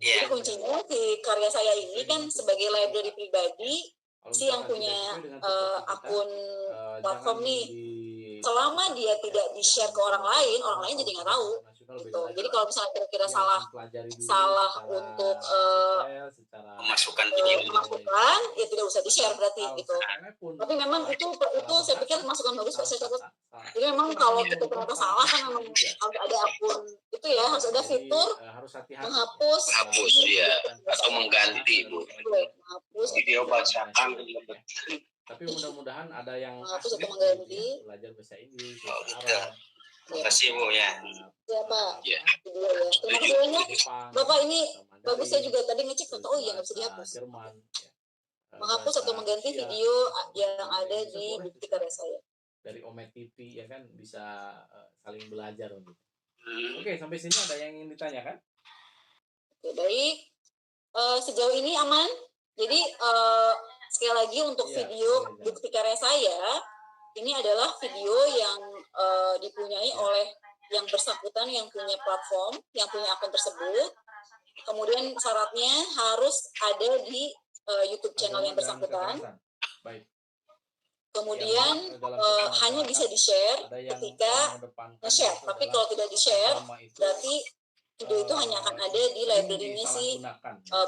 Jadi kuncinya di karya saya ini kan sebagai library pribadi, si yang punya akun platform nih, selama dia tidak di-share ke orang lain jadi nggak tahu. Gitu. Jadi kalau misalnya kira-kira salah untuk memasukkan ya tidak usah di-share berarti gitu. Tapi memang itu saya pikir masukan bagus Pak, saya catat. Jadi memang kalau kita ternyata salah kan memang harus ada akun itu ya, harus ada fitur menghapus ya atau mengganti Bu. Menghapus Video bacaan. Tapi mudah-mudahan ada yang menghapus atau mengganti. Belajar bahasa Inggris, Oh, bahasa gitu. Arab. Terima kasih Bu ya. Ya Pak. Ya. Video ya. Terima kasih banyak. Bapak ini bagus, saya juga tadi ngecek oh iya nggak bisa dihapus. Jerman, ya. Menghapus atau mengganti video yang ada di bukti karya saya. Dari Omet TV ya kan bisa saling belajar gitu. Oke, sampai sini ada yang ingin ditanyakan? Oke, baik. Sejauh ini aman. Jadi sekali lagi untuk video bukti karya saya, ini adalah video yang dipunyai oleh yang bersangkutan, yang punya platform, yang punya akun tersebut. Kemudian syaratnya harus ada di YouTube channel yang bersangkutan. Baik. Kemudian hanya bisa di-share ketika nge-share. Tapi kalau tidak di-share, berarti video itu hanya akan ada di library-nya si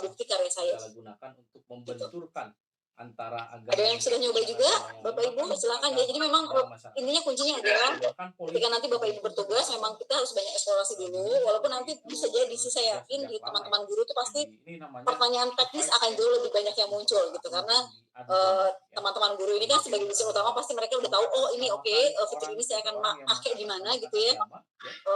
bukti karya saya. Gunakan untuk membenturkan antara ada yang sudah nyoba juga, Bapak Ibu silakan ya. Jadi memang intinya kuncinya adalah ketika nanti Bapak Ibu bertugas, memang kita harus banyak eksplorasi dulu. Walaupun nanti bisa jadi sih, saya yakin di teman-teman guru itu pasti pertanyaan teknis akan jauh lebih banyak yang muncul gitu, karena teman-teman guru ini kan sebagai unsur utama pasti mereka udah tahu oh ini fitur ini saya akan pakai di mana gitu ya.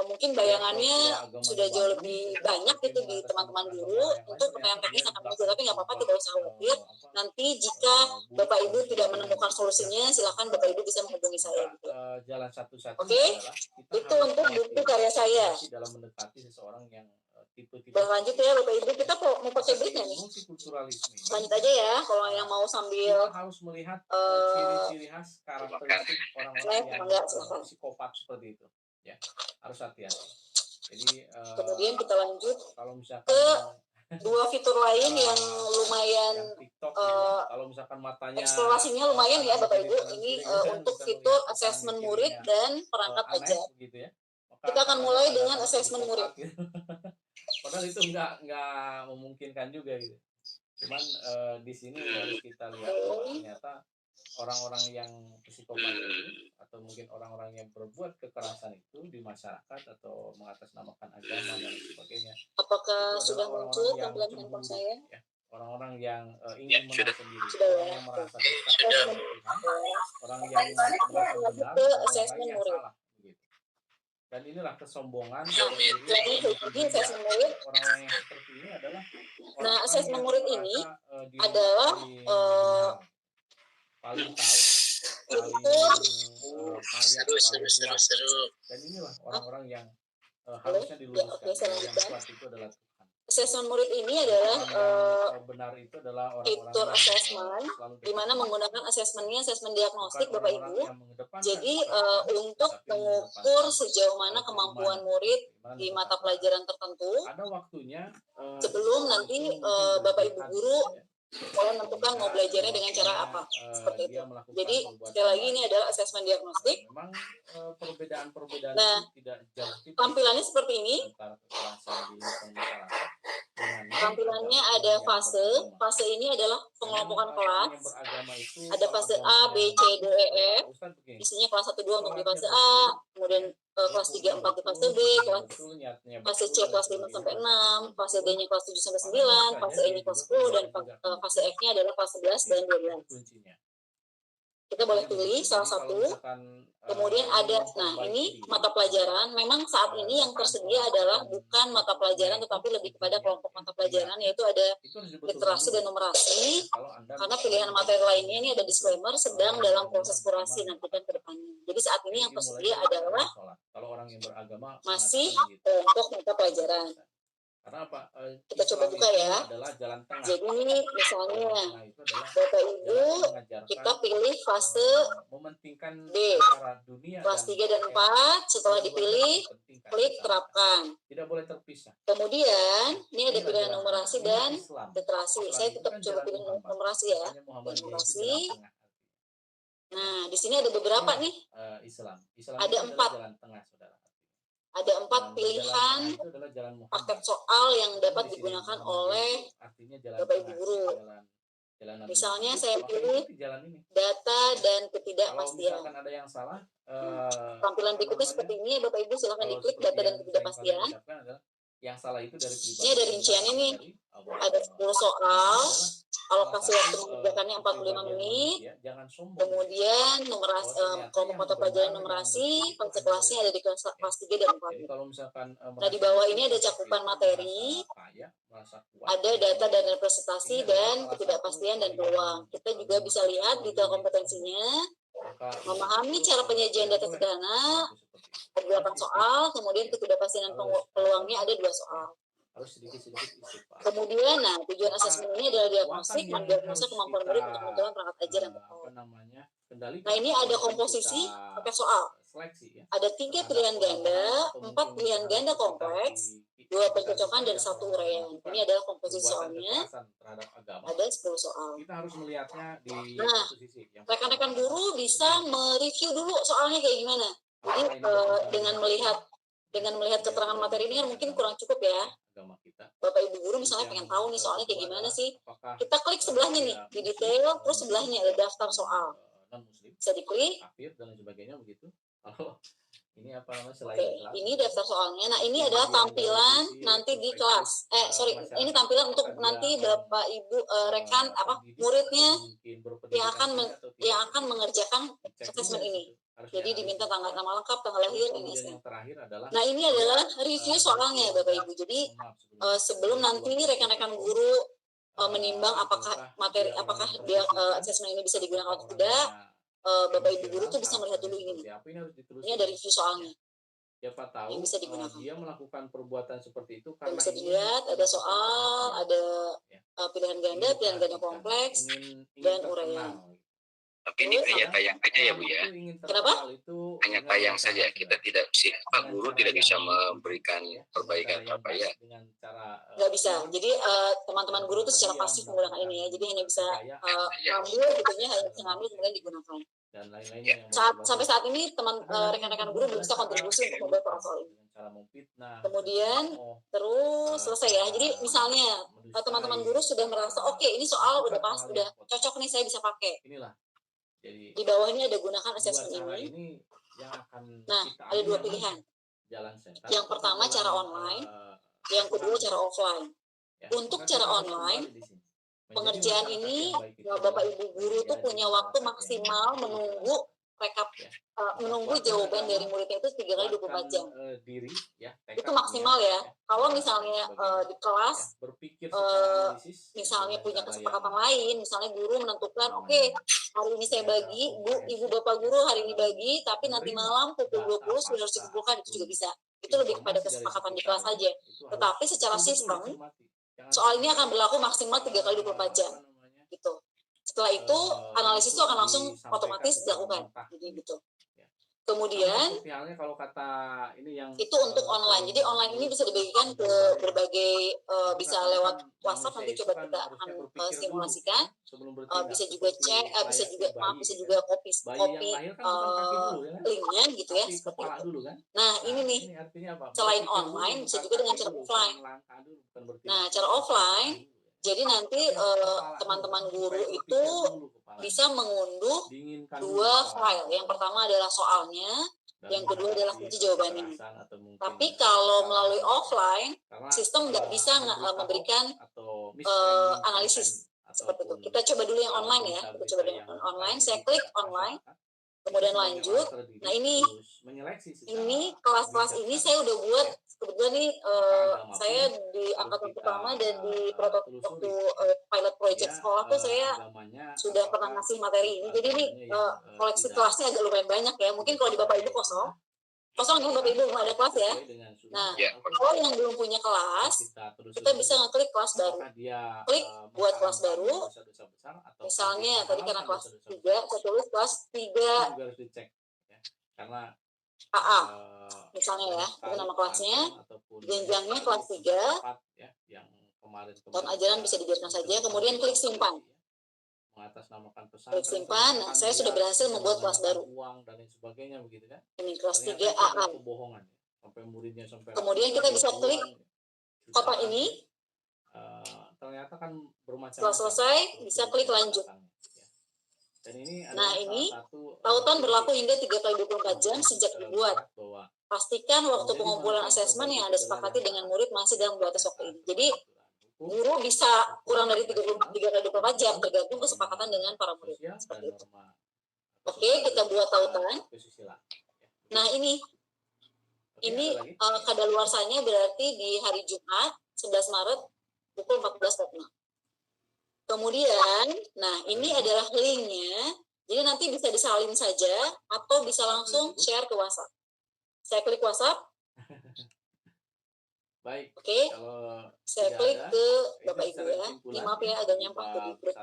Mungkin bayangannya sudah jauh lebih banyak gitu di teman-teman guru, untuk pertanyaan teknis akan muncul, tapi nggak apa-apa, tidak usah khawatir. Nanti jika Bapak Ibu tidak menemukan solusinya, silakan Bapak Ibu bisa menghubungi saya gitu. Jalan satu-satu. Oke, itu untuk bukti karya saya. Dalam mendekati seseorang yang tipe-tipe. Lanjut ya Bapak Ibu, kita mau pakai breaknya nih. Lanjut aja ya, kalau yang mau sambil harus melihat ciri-ciri khas karakteristik orang-orang yang psikopat seperti itu. Ya, harus hati-hati. Jadi kemudian kita lanjut kalau misalkan ke dua fitur lain yang lumayan kalau misalkan matanya eksplorasinya lumayan ya Bapak Ibu. Ini untuk fitur asesmen murid dan perangkat ajar. Gitu ya. Kita akan mulai dengan asesmen murid. Padahal itu nggak memungkinkan juga gitu. Cuman di sini harus kita lihat ternyata orang-orang yang psikopat itu atau mungkin orang-orang yang berbuat kekerasan itu di masyarakat atau mengatasnamakan agama dan sebagainya. Apakah sudah muncul tampilan handphone saya? Ya, orang-orang yang ingin menang sendiri, orang yang merasa orang yang merasa benar, ke asesmen murid. Salah, gitu. Dan inilah kesombongan. Jadi asesmen murid. Orang-orang yang seperti ini adalah. Nah, asesmen murid ini adalah paling tahu, seru. Dan inilah orang-orang yang harusnya diluruskan. Yang kuat itu adalah Tuhan. Asesmen murid ini adalah benar itu adalah fitur asesmen, di mana menggunakan asesmennya asesmen diagnostik Bapak Ibu. Jadi untuk mengukur sejauh mana kemampuan murid di mata pelajaran tertentu. Ada waktunya sebelum nanti Bapak Ibu guru boleh menentukan mau belajarnya dengan cara apa, seperti itu. Jadi sekali lagi ini adalah asesmen diagnostik. Memang perbedaan-perbedaan nah, tidak jauh. Tampilannya seperti ini. Tampilannya ada fase. Fase ini adalah pengelompokan kelas. Ada fase A, B, C, D, E, F. Isinya kelas 1, 2 untuk di fase A. Kemudian kelas 3, 4 di fase B. Fase C kelas 5 sampai 6. Fase D-nya kelas 7 sampai 9. Fase E-nya kelas 10. Dan fase F-nya adalah kelas 11 dan 12. Kita boleh pilih salah satu. Kemudian ada, nah ini mata pelajaran. Memang saat ini yang tersedia adalah bukan mata pelajaran, tetapi lebih kepada kelompok mata pelajaran, yaitu ada literasi dan numerasi. Karena pilihan materi lainnya ini ada disclaimer, sedang dalam proses kurasi nantikan ke depannya. Jadi saat ini yang tersedia adalah masih kelompok mata pelajaran. Karena apa? Kita coba buka ya. Jadi ini misalnya Bapak Ibu kita pilih fase D, kelas 3 dan 4. Setelah dipilih, klik terapkan. Tidak boleh terpisah. Kemudian ini ada pilihan numerasi dan literasi. Saya tetap coba pilih numerasi ya. Numerasi. Nah di sini ada beberapa nih. Ada 4. Ada 4 pilihan paket soal yang dapat digunakan oleh Bapak Ibu guru. Misalnya saya pilih data dan ketidakpastian. Tampilan berikutnya seperti ini, Bapak Ibu silakan diklik data dan ketidakpastian. Yang salah itu dari ini ada rinciannya nih. Ada 10 soal, alokasi waktu mengerjakannya 45 menit. Kemudian numerasi, kelompok mata pelajaran numerasi, fase kelasnya ada di kelas 3 dan 4. Nah di bawah ini ada cakupan materi, ada data dan representasi dan ketidakpastian dan peluang. Kita juga bisa lihat detail kompetensinya, memahami cara penyajian data sederhana, ada 8 soal, kemudian ketidakpastian dan peluangnya ada 2 soal. Kemudian, nah tujuan asesmen ini adalah diagnostik, mendiagnosa kemampuan murid untuk menggunakan perangkat ajar yang tepat. Nah ini ada komposisi paket soal. Ada 3 pilihan ganda, 4 pilihan ganda kompleks, 2 pencocokan dan 1 uraian. Ini adalah komposisi soalnya. Ada 10 soal. Nah, rekan-rekan guru bisa mereview dulu soalnya kayak gimana. Jadi dengan melihat keterangan materi ini kan mungkin kurang cukup ya. Bapak Ibu guru misalnya pengen tahu nih soalnya kayak gimana sih. Kita klik sebelahnya nih di detail, terus sebelahnya ada daftar soal. Bisa diklik. Ini daftar soalnya. Nah ini adalah tampilan nanti di kelas. Ini tampilan untuk nanti Bapak Ibu rekan muridnya yang akan mengerjakan asesmen ini. Jadi diminta nama lengkap, tanggal lahir, ini. Nah ini adalah review soalnya Bapak Ibu. Jadi sebelum nanti rekan-rekan guru menimbang apakah dia asesmen ini bisa digunakan atau tidak, Bapak Ibu guru tuh bisa melihat dulu ini. Ini ada review soalnya. Yang bisa digunakan. Dia melakukan perbuatan seperti itu karena bisa dilihat ada soal, ada pilihan ganda kompleks dan uraian. Tapi ini hanya tayang aja ya Bu ya. Kenapa? Hanya tayang saja. Kita tidak guru tidak bisa memberikan perbaikan apa ya. Nggak bisa. Jadi teman-teman guru itu secara pasif menggunakan ini ya. Jadi hanya bisa ngambil gitunya, hanya bisa ngambil kemudian digunakan. Sampai saat ini rekan-rekan guru belum bisa kontribusi untuk membuat soal ini. Kemudian terus selesai ya. Jadi misalnya teman-teman guru sudah merasa oke, ini soal udah cocok nih, saya bisa pakai. Di bawah ini ada gunakan asesmen ini. Nah, ada 2 pilihan. Yang pertama cara online, yang kedua cara offline. Untuk cara online, pengerjaan ini Bapak Ibu guru tuh punya waktu maksimal menunggu jawaban dari muridnya itu 3 kali 24 jam. Itu maksimal ya. Kalau misalnya di kelas misalnya punya kesepakatan lain, misalnya guru menentukan oke, hari ini saya bagi, Ibu Bapak guru hari ini bagi, tapi nanti malam pukul 20 sudah harus dikumpulkan, itu juga bisa. Itu lebih kepada kesepakatan di kelas saja. Tetapi secara sistem soal ini akan berlaku maksimal 3 kali 24 jam. Gitu. Setelah itu analisis itu akan langsung otomatis dilakukan. Jadi gitu. Kemudian itu untuk online. Jadi online ini bisa dibagikan ke berbagai, bisa lewat WhatsApp, nanti coba kita akan simulasikan. Bisa juga bisa juga copy linknya gitu ya. Seperti itu. Nah ini nih, selain online bisa juga dengan cara offline. Nah cara offline, jadi nanti teman-teman guru itu bisa mengunduh 2 file. Yang pertama adalah soalnya, yang kedua adalah kunci jawabannya. Tapi kalau melalui offline, sistem nggak bisa memberikan analisis. Seperti itu. Kita coba dulu yang online ya. Kita coba dulu yang online. Saya klik online. Kemudian lanjut. Nah ini kelas-kelas ini saya udah buat kebetulan nih saya di angkatan pertama dan di waktu pilot project sekolah tuh saya sudah pernah ngasih materi ini. Jadi ini koleksi kelasnya agak lumayan banyak ya. Mungkin kalau di Bapak Ibu kosong kan Bapak Ibu belum ada kelas ya. Nah, kalau yang belum punya kelas, kita bisa ngeklik kelas baru. Klik buat kelas baru. Misalnya tadi karena kelas 3, saya tulis kelas 3 AA. Misalnya ya, itu nama kelasnya. Jenjangnya kelas 3. Tahun ajaran bisa dibiarkan saja. Kemudian klik simpan. Klik simpan. Nah, saya sudah berhasil membuat kelas baru. Ini kelas 3 AA. Kemudian kita bisa klik kotak ini. Setelah selesai, bisa klik lanjut. Nah, ini tautan berlaku hingga 3x24 jam sejak dibuat. Pastikan waktu pengumpulan asesmen yang Anda sepakati dengan murid masih dalam batas waktu ini. Jadi, guru bisa kurang dari 3x24 jam, tergantung kesepakatan dengan para murid. Seperti itu. Oke, kita buat tautan. Nah, ini kadaluarsanya berarti di hari Jumat, 11 Maret, pukul 14.46. Kemudian, nah ini adalah linknya. Jadi nanti bisa disalin saja atau bisa langsung share ke WhatsApp. Saya klik WhatsApp. Baik. Oke. Saya klik ke Bapak Ibu ya. Ini maaf ya agak nyampah ke grup.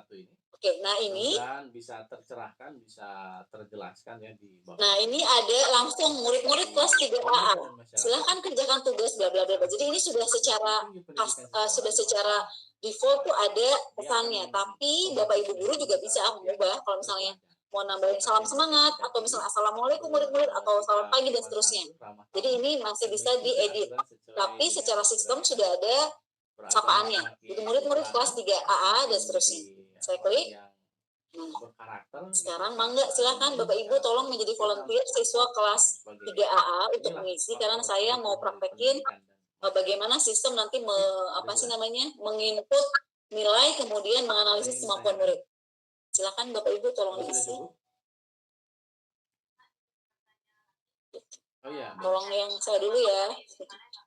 Oke, nah ini bisa tercerahkan, bisa terjelaskan ya di bawah. Nah, ini ada langsung murid-murid kelas 3 AA. Silahkan kerjakan tugas bla bla bla. Jadi ini sudah secara default tuh ada pesannya, tapi Bapak Ibu guru juga bisa mengubah kalau misalnya mau nambahin salam semangat atau misalnya assalamualaikum murid-murid atau salam pagi dan seterusnya. Jadi ini masih bisa diedit. Tapi secara sistem sudah ada sapaannya. Jadi murid-murid kelas 3 AA dan seterusnya. Saya klik. Nah, sekarang mangga silakan Bapak Ibu tolong menjadi volunteer siswa kelas 3 AA untuk mengisi karena saya mau praktekin bagaimana sistem nanti menginput nilai kemudian menganalisis kemampuan murid. Silakan Bapak Ibu tolong diisi. Tolong yang saya dulu ya.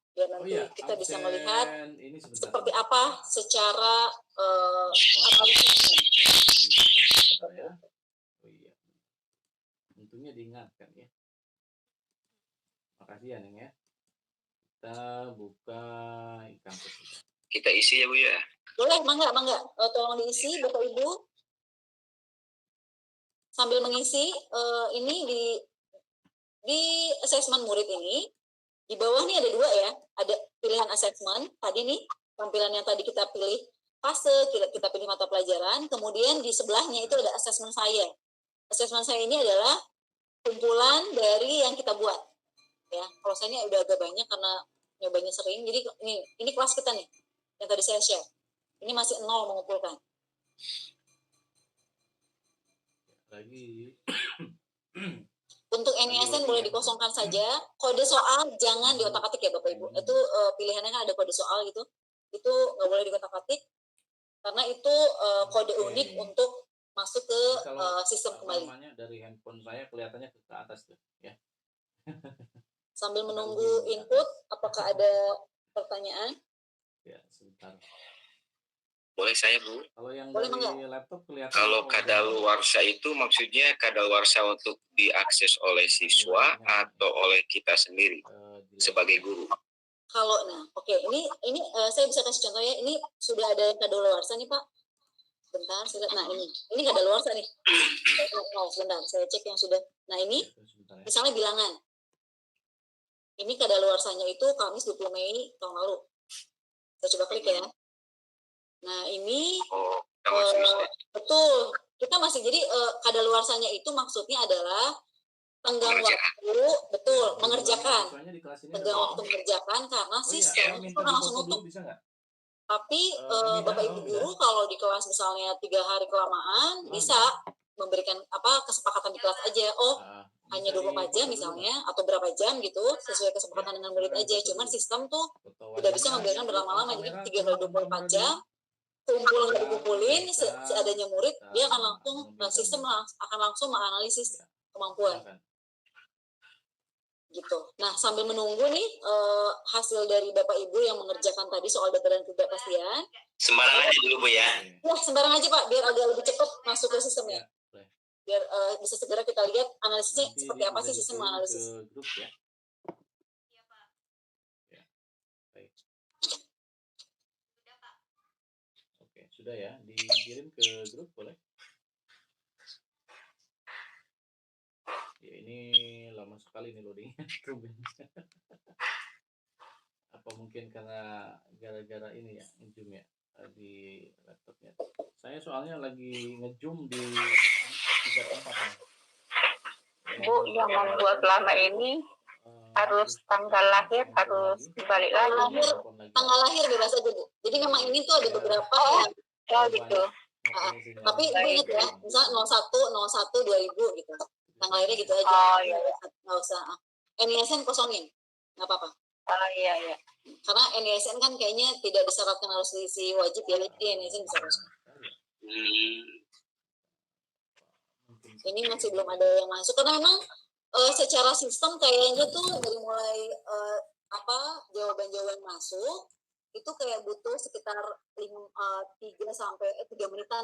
Biar nanti kita bisa melihat seperti apa secara analisisnya. Tentunya diingatkan ya. Makasih ya Neng ya. Kita buka e-campus. Kita isi ya Bu ya. Boleh, mangga. Tolong diisi Bapak Ibu. Sambil mengisi ini di asesmen murid ini. Di bawah nih ada 2 ya, ada pilihan asesmen, tadi nih tampilan yang tadi kita pilih fase, kita pilih mata pelajaran, kemudian di sebelahnya itu ada asesmen saya. Asesmen saya ini adalah kumpulan dari yang kita buat. Ya, kalau saya ini udah agak banyak karena nyobanya sering, jadi ini kelas kita nih, yang tadi saya share. Ini masih 0 mengumpulkan. Lagi. Untuk NISN boleh dikosongkan saja. Kode soal jangan diotak-atik ya Bapak Ibu. Itu pilihannya kan ada kode soal gitu. Itu nggak boleh diotak-atik karena itu kode unik untuk masuk ke sistem kembali. Dari handphone saya kelihatannya ke atas tuh, ya. Sambil menunggu input, apakah ada pertanyaan? Ya, sebentar. Boleh saya Bu? Kalau yang boleh, dari laptop kelihatan. Kalau kadaluarsa itu maksudnya kadaluarsa untuk diakses oleh siswa atau oleh kita sendiri sebagai guru? Kalau ini saya bisa kasih contoh ya. Ini sudah ada kadaluarsa nih Pak. Bentar, nah ini kadaluarsa nih. Sebentar, saya cek yang sudah. Nah ini, misalnya bilangan. Ini kadaluarsanya itu Kamis 20 Mei tahun lalu. Saya coba klik ya. Nah ini betul kita masih jadi kadaluarsanya itu maksudnya adalah tenggang waktu mengerjakan tenggang waktu mengerjakan karena sistem itu langsung nutup. Tapi Bapak Ibu guru kalau di kelas misalnya 3 hari kelamaan bisa memberikan kesepakatan di kelas aja. Hanya 24 jam misalnya atau berapa jam gitu sesuai kesepakatan dengan murid aja. Cuman sistem tuh udah bisa membiarkan berlama-lama jadi 3x24 jam. kumpul nggak dikumpulin, seadanya murid dia akan langsung sistem akan langsung menganalisis kemampuan. Gitu. Nah, sambil menunggu nih hasil dari Bapak Ibu yang mengerjakan tadi soal data dan ketidakpastian. Sembarang aja dulu Bu ya. Ya, sembarang aja Pak, biar agak lebih cepat masuk ke sistemnya. Biar bisa segera kita lihat analisisnya seperti apa sih sistem analisis. Ya. Ya. Baik. Oke, sudah ya, dikirim ke grup boleh? Ya, ini lama sekali nih loading. Apa mungkin karena gara-gara ini ya, nge-zoom ya di laptopnya. Saya soalnya lagi nge-zoom di 3 tempat. Bu, yang membuat lama ini harus tanggal lahir harus dibalik lagi. Tanggal lahir bebas aja Bu. Jadi memang ini tuh ada beberapa gitu. Tapi ingat ya, misalnya 01 2000 gitu. Tanggal lahirnya gitu aja. Oh iya. Nggak usah. NISN kosongin, nggak apa-apa. Oh iya. Karena NISN kan kayaknya tidak disyaratkan harus diisi wajib ya, jadi NISN bisa kosong. Ini masih belum ada yang masuk karena memang secara sistem kayaknya tuh dari mulai jawaban-jawaban masuk itu kayak butuh sekitar 3 menitan.